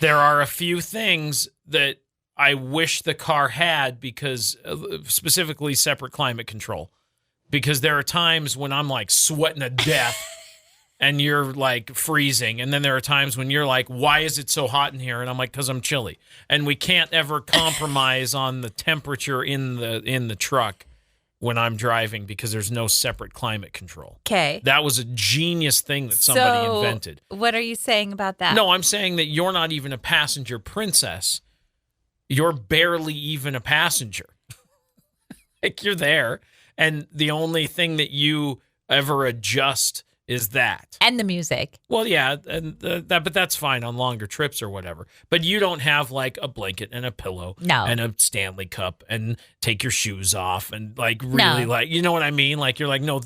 There are a few things that I wish the car had because specifically separate climate control. Because there are times when I'm like sweating to death and you're like freezing. And then there are times when you're like, why is it so hot in here? And I'm like, because I'm chilly. And we can't ever compromise on the temperature in the truck when I'm driving because there's no separate climate control. Okay. That was a genius thing that somebody invented. What are you saying about that? No, I'm saying that you're not even a passenger princess. You're barely even a passenger. Like you're there. And the only thing that you ever adjust is that. And the music. Well, yeah, and but that's fine on longer trips or whatever. But you don't have like a blanket and a pillow and a Stanley cup and take your shoes off and like really like, you know what I mean? Like you're like, no,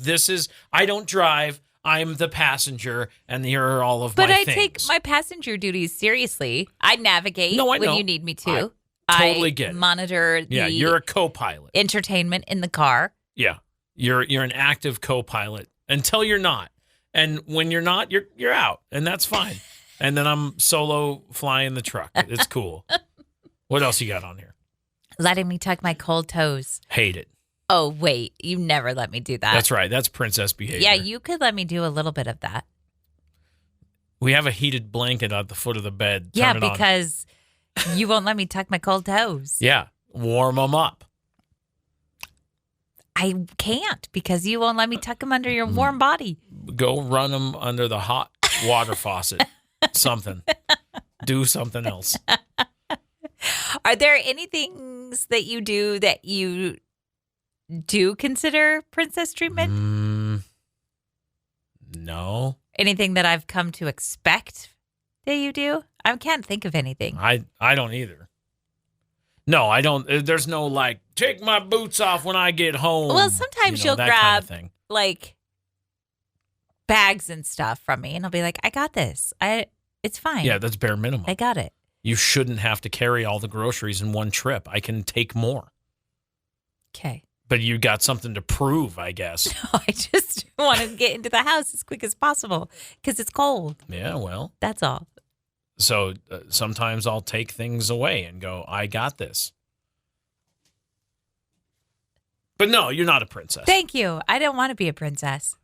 I don't drive. I'm the passenger and here are all of my things. But I take my passenger duties seriously. I navigate when you need me to. Totally get it. Monitor the you're a co-pilot. Entertainment in the car. Yeah. You're an active co-pilot until you're not. And when you're not, you're out, and that's fine. And then I'm solo flying the truck. It's cool. What else you got on here? Letting me tuck my cold toes. Hate it. Oh, wait. You never let me do that. That's right. That's princess behavior. Yeah, you could let me do a little bit of that. We have a heated blanket at the foot of the bed. Yeah, because you won't let me tuck my cold toes. Yeah, warm them up. I can't because you won't let me tuck them under your warm body. Go run them under the hot water faucet. Something. Do something else. Are there any things that you do that you do consider princess treatment? No. Anything that I've come to expect that you do? I can't think of anything. I don't either. No, I don't. There's no like, take my boots off when I get home. Well, sometimes you'll grab like bags and stuff from me and I'll be like, I got this. It's fine. Yeah, that's bare minimum. I got it. You shouldn't have to carry all the groceries in one trip. I can take more. Okay. But you got something to prove, I guess. No, I just want to get into the house as quick as possible because it's cold. Yeah, well. That's all. So sometimes I'll take things away and go, I got this. But no, you're not a princess. Thank you. I don't want to be a princess.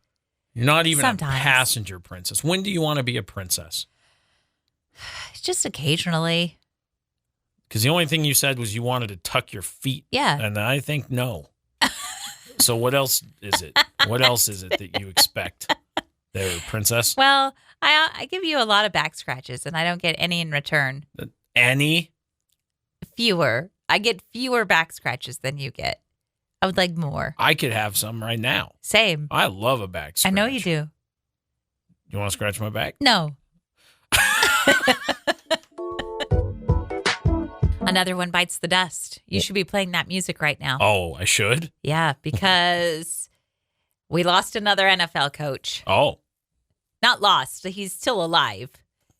You're not even a passenger princess. When do you want to be a princess? Just occasionally. Because the only thing you said was you wanted to tuck your feet. Yeah. And I think no. So what else is it? What else is it that you expect there, princess? Well, I give you a lot of back scratches, and I don't get any in return. Any? Fewer. I get fewer back scratches than you get. I would like more. I could have some right now. Same. I love a back scratch. I know you do. You want to scratch my back? No. Another one bites the dust. You should be playing that music right now. Oh, I should? Yeah, because we lost another NFL coach. Oh. Not lost. He's still alive.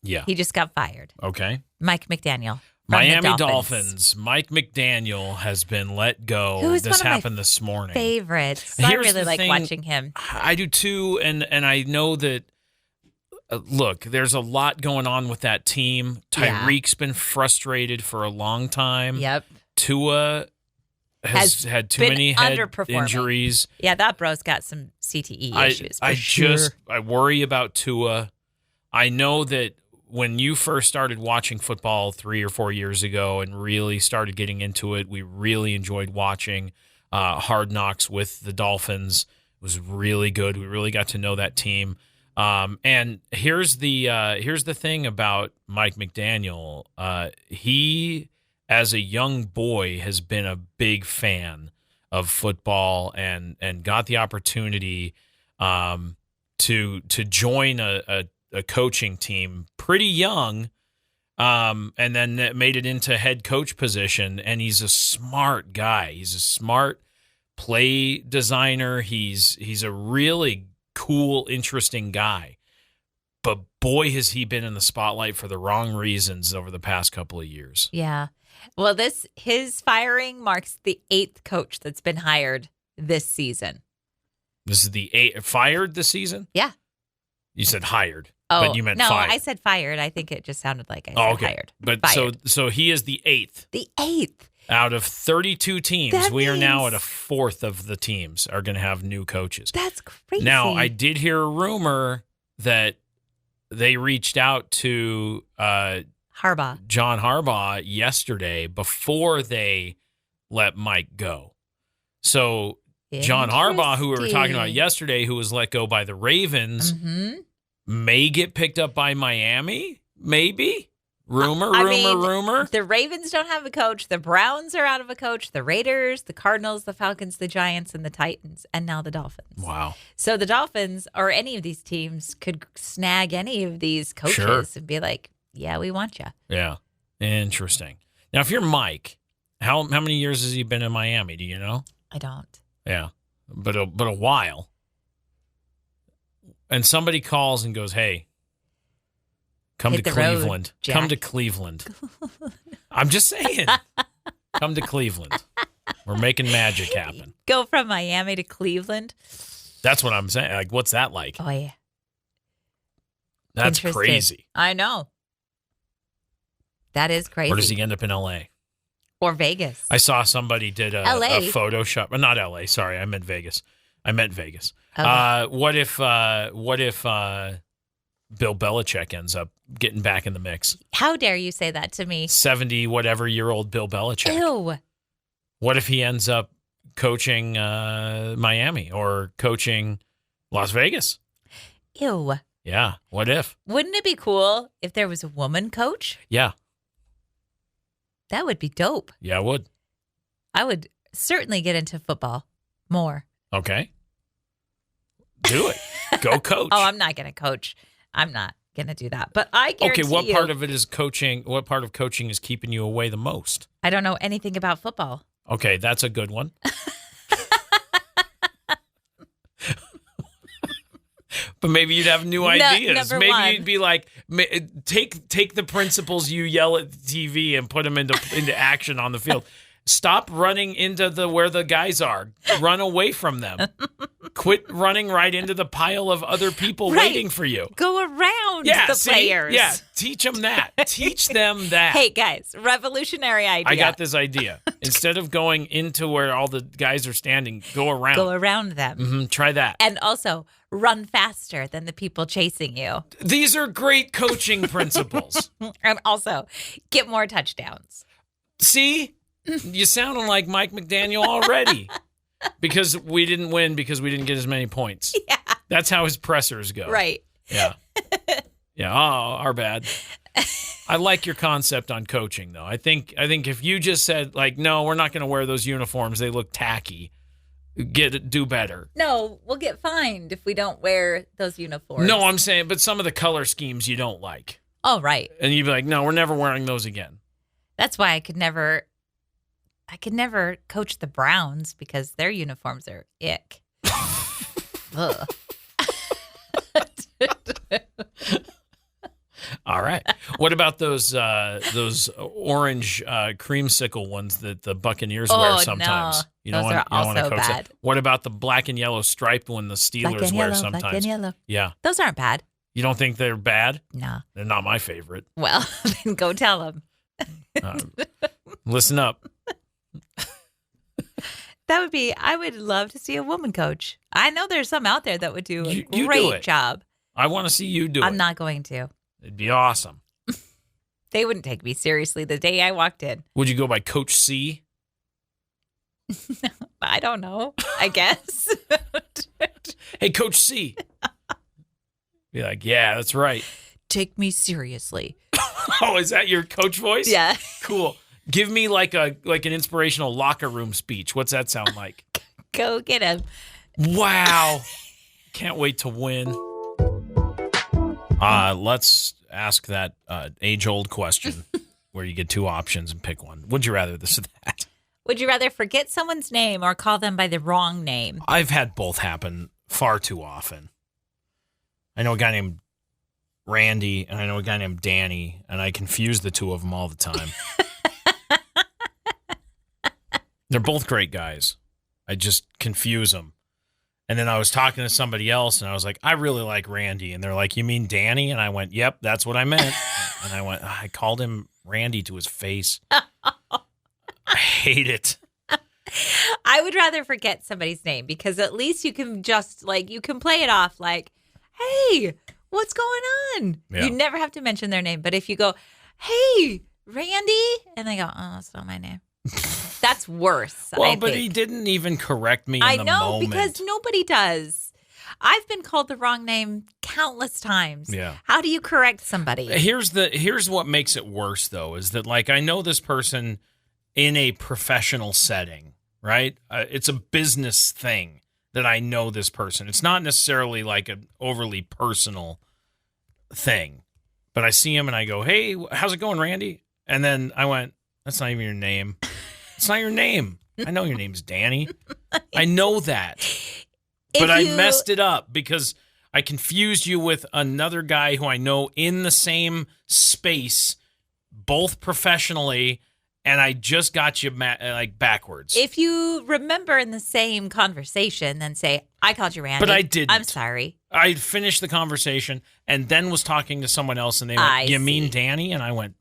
Yeah. He just got fired. Okay. Mike McDaniel. Miami Dolphins. Mike McDaniel has been let go. This happened this morning. Favorites. So I really like watching him. I do too, and I know that. Look, there's a lot going on with that team. Tyreek's been frustrated for a long time. Yep. Tua has had too many head injuries. Yeah, that bro's got some CTE issues. I worry about Tua. I know that when you first started watching football 3 or 4 years ago and really started getting into it, we really enjoyed watching Hard Knocks with the Dolphins. It was really good. We really got to know that team. And here's the thing about Mike McDaniel. He, as a young boy, has been a big fan of football and got the opportunity to join a coaching team pretty young, and then made it into head coach position. And he's a smart guy. He's a smart play designer. He's a really cool, interesting guy. But boy, has he been in the spotlight for the wrong reasons over the past couple of years. Yeah. Well, his firing marks the 8th coach that's been hired this season. This is the 8th fired this season? Yeah. You said hired. But you meant fired. No, I said fired. I think it just sounded like I said hired. But fired. So he is the 8th. The 8th. Out of 32 teams, we are now at a 4th of the teams are going to have new coaches. That's crazy. Now, I did hear a rumor that they reached out to John Harbaugh yesterday before they let Mike go. So John Harbaugh, who we were talking about yesterday, who was let go by the Ravens, may get picked up by Miami, maybe. Rumor. The Ravens don't have a coach. The Browns are out of a coach. The Raiders, the Cardinals, the Falcons, the Giants, and the Titans, and now the Dolphins. Wow. So the Dolphins or any of these teams could snag any of these coaches and be like, yeah, we want you. Yeah. Interesting. Now, if you're Mike, how many years has he been in Miami? Do you know? I don't. Yeah. But a while. And somebody calls and goes, hey, come to Cleveland. Come to Cleveland. I'm just saying. Come to Cleveland. We're making magic happen. Go from Miami to Cleveland. That's what I'm saying. Like, what's that like? Oh, yeah. That's crazy. I know. That is crazy. Or does he end up in L.A.? Or Vegas. I saw somebody did a Photoshop. Not L.A. Sorry, I meant Vegas. Okay. What if Bill Belichick ends up getting back in the mix? How dare you say that to me? 70-whatever-year-old Bill Belichick. Ew. What if he ends up coaching Miami or coaching Las Vegas? Ew. Yeah. What if? Wouldn't it be cool if there was a woman coach? Yeah. That would be dope. Yeah, it would. I would certainly get into football more. Okay. Do it. Go coach. Oh, I'm not going to coach. I'm not going to do that. But I guarantee what part of it is coaching? What part of coaching is keeping you away the most? I don't know anything about football. Okay, that's a good one. But maybe you'd have new ideas. Maybe you'd be like, take the principles you yell at TV and put them into action on the field. Stop running into where the guys are. Run away from them. Quit running right into the pile of other people waiting for you. Go around the players. Yeah, teach them that. Teach them that. Hey, guys, revolutionary idea. I got this idea. Instead of going into where all the guys are standing, go around. Go around them. Mm-hmm, try that. And also, run faster than the people chasing you. These are great coaching principles. And also, get more touchdowns. See? You sounding like Mike McDaniel already. Because we didn't win because we didn't get as many points. Yeah. That's how his pressers go. Right. Yeah. Yeah. Oh, our bad. I like your concept on coaching, though. I think if you just said, like, no, we're not going to wear those uniforms. They look tacky. Do better. No, we'll get fined if we don't wear those uniforms. No, I'm saying, but some of the color schemes you don't like. Oh, right. And you'd be like, no, we're never wearing those again. That's why I could never coach the Browns because their uniforms are ick. All right. What about those orange creamsicle ones that the Buccaneers wear sometimes? No. Those are also bad. What about the black and yellow striped one the Steelers wear sometimes? Black and yellow. Yeah. Those aren't bad. You don't think they're bad? No. They're not my favorite. Well, then go tell them. Listen up. I would love to see a woman coach. I know there's some out there that would do a great job. I want to see you do it. I'm not going to. It'd be awesome. They wouldn't take me seriously the day I walked in. Would you go by Coach C? I don't know. I guess. Hey, Coach C. Be like, yeah, that's right. Take me seriously. Oh, is that your coach voice? Yeah. Cool. Give me like an inspirational locker room speech. What's that sound like? Go get him. Wow. Can't wait to win. Let's ask that age-old question where you get two options and pick one. Would you rather this or that? Would you rather forget someone's name or call them by the wrong name? I've had both happen far too often. I know a guy named Randy and I know a guy named Danny, and I confuse the two of them all the time. They're both great guys. I just confuse them. And then I was talking to somebody else, and I was like, I really like Randy. And they're like, you mean Danny? And I went, yep, that's what I meant. And I went, I called him Randy to his face. I hate it. I would rather forget somebody's name because at least you can just, you can play it off like, hey, what's going on? Yeah. You never have to mention their name. But if you go, hey, Randy, and they go, oh, that's not my name. That's worse. Well, but he didn't even correct me in the moment. I know, because nobody does. I've been called the wrong name countless times. Yeah. How do you correct somebody? Here's what makes it worse, though, is that, I know this person in a professional setting, right? It's a business thing that I know this person. It's not necessarily an overly personal thing. But I see him and I go, hey, how's it going, Randy? And then I went, that's not even your name. It's not your name. I know your name's Danny. I know that. But I messed it up because I confused you with another guy who I know in the same space, both professionally, and I just got you backwards. If you remember in the same conversation, then say, I called you Randy. But I didn't. I'm sorry. I finished the conversation and then was talking to someone else, and they went, you mean Danny? And I went,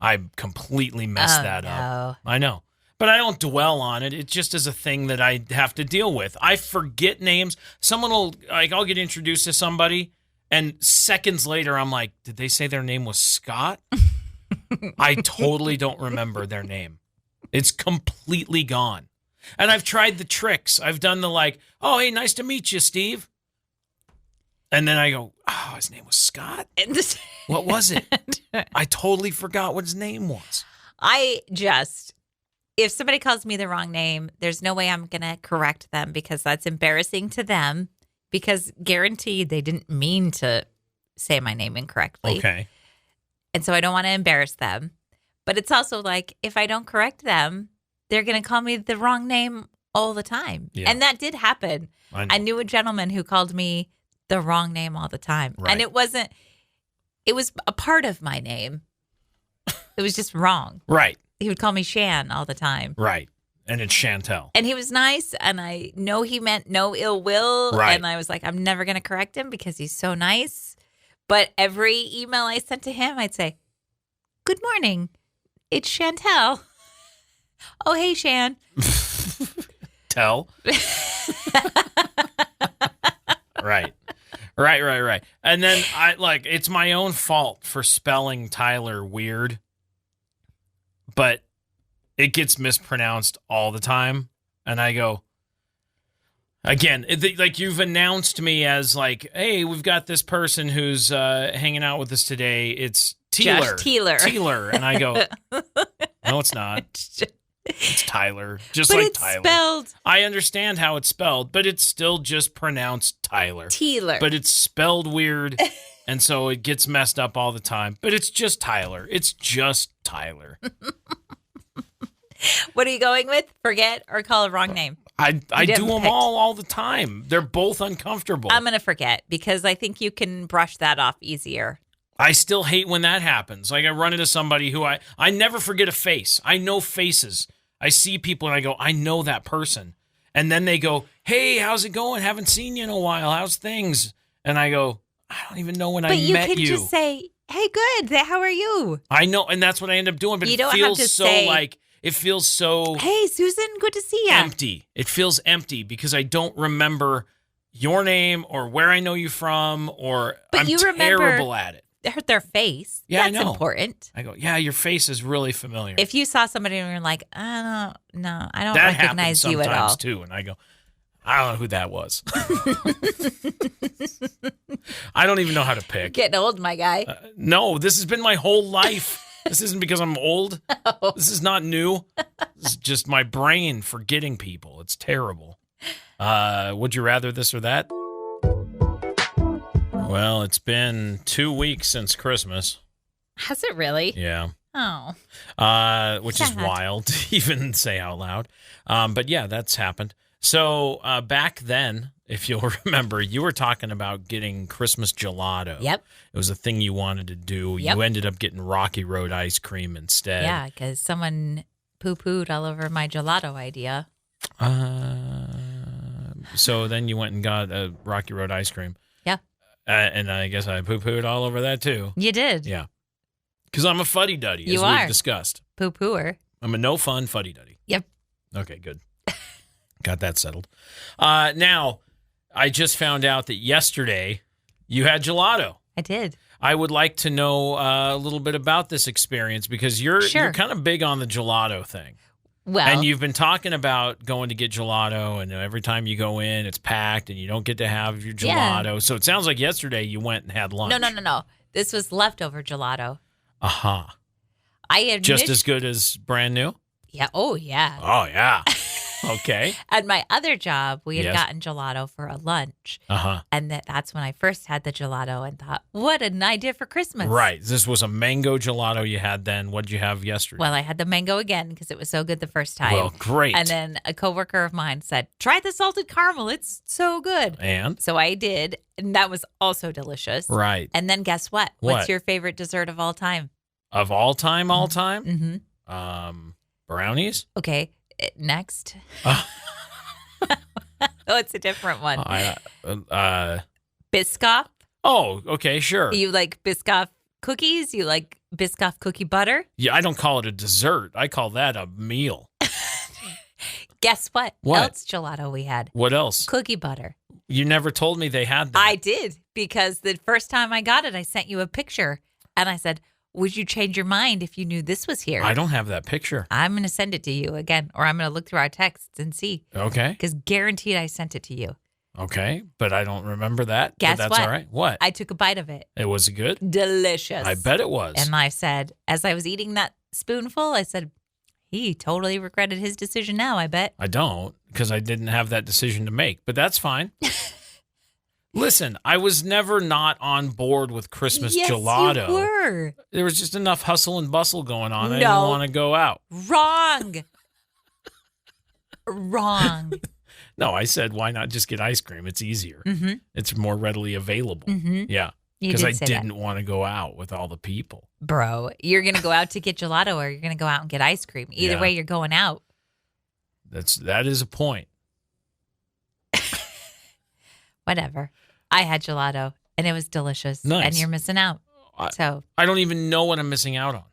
I completely messed that up. I know. But I don't dwell on it. It just is a thing that I have to deal with. I forget names. Someone will, I'll get introduced to somebody, and seconds later, I'm like, did they say their name was Scott? I totally don't remember their name. It's completely gone. And I've tried the tricks. I've done the oh, hey, nice to meet you, Steve. And then I go, oh, his name was Scott? What was it? I totally forgot what his name was. If somebody calls me the wrong name, there's no way I'm going to correct them because that's embarrassing to them because guaranteed they didn't mean to say my name incorrectly. Okay. And so I don't want to embarrass them. But it's also if I don't correct them, they're going to call me the wrong name all the time. Yeah. And that did happen. I knew a gentleman who called me the wrong name all the time. Right. And it was a part of my name. It was just wrong. Right. He would call me Shan all the time. Right. And it's Chantel. And he was nice, and I know he meant no ill will. Right. And I was like, I'm never going to correct him because he's so nice. But every email I sent to him, I'd say, good morning. It's Chantel. Oh, hey, Shan. Tell. Right. And then it's my own fault for spelling Tyler weird. But it gets mispronounced all the time. And I go, again, you've announced me as hey, we've got this person who's hanging out with us today. It's Teeler. Teeler. And I go, no, it's not. It's Tyler. Just but like it's Tyler. Spelled. I understand how it's spelled, but it's still just pronounced Tyler. Teeler. But it's spelled weird. And so it gets messed up all the time. But it's just Tyler. It's just Tyler. What are you going with? Forget or call a wrong name? I do them all the time. They're both uncomfortable. I'm going to forget because I think you can brush that off easier. I still hate when that happens. Like I run into somebody who I never forget a face. I know faces. I see people and I go, I know that person. And then they go, hey, how's it going? Haven't seen you in a while. How's things? And I go, I don't even know when I met you. But you can just say, hey, good. How are you? I know. And that's what I end up doing. But you it feels so like, it feels so. Hey, Susan, good to see you. Empty. It feels empty because I don't remember your name or where I know you from but I'm you terrible at it. Their face. Yeah, That's I know. Important. I go, yeah, your face is really familiar. If you saw somebody and you're like, I don't recognize you at all. That happens too. And I go, I don't know who that was. I don't even know how to pick. Getting old, my guy. No, this has been my whole life. This isn't because I'm old. No. This is not new. This is just my brain forgetting people. It's terrible. Would you rather this or that? Well, it's been 2 weeks since Christmas. Has it really? Yeah. Oh. Which is wild to even say out loud. But yeah, that's happened. So back then, if you'll remember, you were talking about getting Christmas gelato. Yep. It was a thing you wanted to do. Yep. You ended up getting Rocky Road ice cream instead. Yeah, because someone poo-pooed all over my gelato idea. So then you went and got a Rocky Road ice cream. Yeah. And I guess I poo-pooed all over that too. You did. Yeah. Because I'm a fuddy-duddy, as we've discussed. Poo-pooer. I'm a no-fun fuddy-duddy. Yep. Okay, good. Got that settled. Now, I just found out that yesterday you had gelato. I did. I would like to know a little bit about this experience because you're kind of big on the gelato thing. Well, and you've been talking about going to get gelato, and every time you go in, it's packed, and you don't get to have your gelato. Yeah. So it sounds like yesterday you went and had lunch. No. This was leftover gelato. Uh-huh. Just as good as brand new? Yeah. Oh, yeah. Oh, yeah. Okay. At my other job, we had gotten gelato for a lunch. Uh-huh. And that's when I first had the gelato and thought, what an idea for Christmas. Right. This was a mango gelato you had then. What did you have yesterday? Well, I had the mango again because it was so good the first time. Well, great. And then a coworker of mine said, try the salted caramel. It's so good. And? So I did. And that was also delicious. Right. And then guess what? What's your favorite dessert of all time? Of all time, all time? Mm-hmm. Brownies? Okay. Next. Oh, it's a different one. Biscoff. Oh, okay, sure. You like Biscoff cookies? You like Biscoff cookie butter? Yeah, I don't call it a dessert. I call that a meal. Guess what? What else gelato we had? What else? Cookie butter. You never told me they had that. I did, because the first time I got it, I sent you a picture, and I said, would you change your mind if you knew this was here? I don't have that picture. I'm going to send it to you again, or I'm going to look through our texts and see. Okay. Because guaranteed I sent it to you. Okay, but I don't remember that. Guess that's what? All right. What? I took a bite of it. It was good? Delicious. I bet it was. And I said, as I was eating that spoonful, I said, he totally regretted his decision now, I bet. I don't, because I didn't have that decision to make, but that's fine. Listen, I was never not on board with Christmas gelato. Yes, you were. There was just enough hustle and bustle going on. I didn't want to go out. Wrong. Wrong. No, I said, why not just get ice cream? It's easier. Mm-hmm. It's more readily available. Mm-hmm. Yeah. Because I didn't want to go out with all the people. Bro, you're going to go out to get gelato or you're going to go out and get ice cream. Either way, you're going out. That is a point. Whatever. I had gelato and it was delicious. Nice. And you're missing out. I don't even know what I'm missing out on.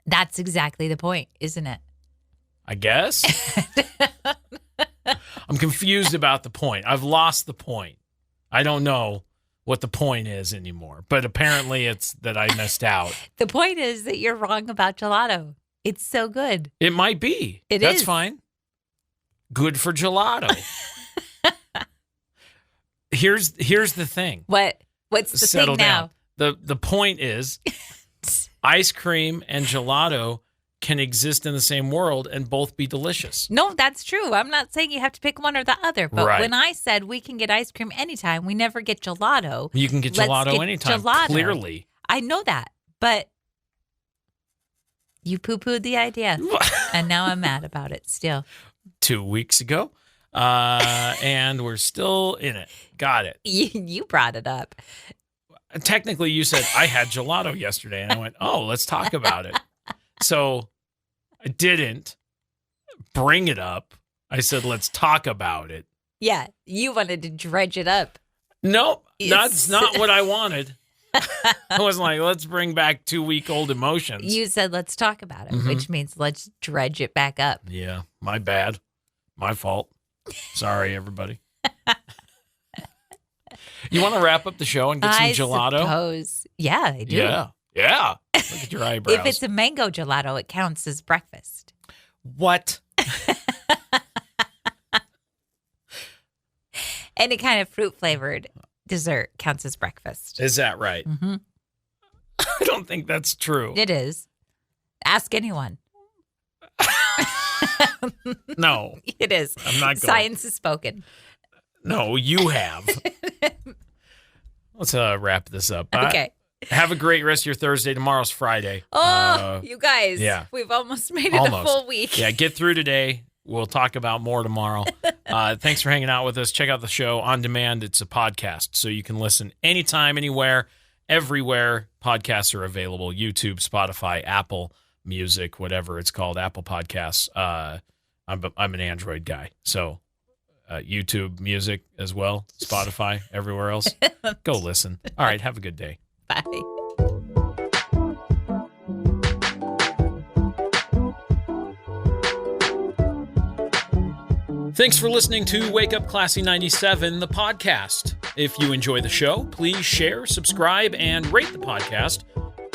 That's exactly the point, isn't it? I guess. I'm confused about the point. I've lost the point. I don't know what the point is anymore. But apparently it's that I missed out. The point is that you're wrong about gelato. It's so good. It might be. That's That's fine. Good for gelato. Here's the thing. What's the Settle thing now? Down. The point is ice cream and gelato can exist in the same world and both be delicious. No, that's true. I'm not saying you have to pick one or the other. But when I said we can get ice cream anytime, we never get gelato. You can get gelato anytime, clearly. I know that, but you poo-pooed the idea, and now I'm mad about it still. 2 weeks ago, and we're still in it. Got it. You brought it up. technically you said, I had gelato yesterday. And I went, oh, let's talk about it. So I didn't bring it up. I said, let's talk about it. Yeah, you wanted to dredge it up. Nope, that's not what I wanted. I was like, let's bring back 2-week-old emotions. You said, let's talk about it, which means let's dredge it back up. Yeah, my bad. My fault. Sorry, everybody. You want to wrap up the show and get some gelato? I suppose. Yeah, I do. Yeah. Look at your eyebrows. If it's a mango gelato, it counts as breakfast. What? Any kind of fruit-flavored dessert counts as breakfast. Is that right? Mm-hmm. I don't think that's true. It is. Ask anyone. No. It is. I'm not going. Science is spoken. No, you have. Let's wrap this up. Okay. Have a great rest of your Thursday. Tomorrow's Friday. Oh, you guys. Yeah. We've almost made it a full week. Yeah, get through today. We'll talk about more tomorrow. Thanks for hanging out with us. Check out the show on demand. It's a podcast, so you can listen anytime, anywhere, everywhere podcasts are available. YouTube, Spotify, Apple Music, whatever it's called, Apple Podcasts. I'm an Android guy, so YouTube Music as well, Spotify, everywhere else. Go listen. All right, have a good day. Bye. Thanks for listening to Wake Up Classy 97, the podcast. If you enjoy the show, please share, subscribe, and rate the podcast.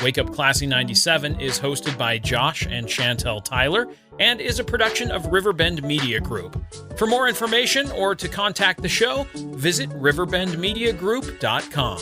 Wake Up Classy 97 is hosted by Josh and Chantel Tyler and is a production of Riverbend Media Group. For more information or to contact the show, visit riverbendmediagroup.com.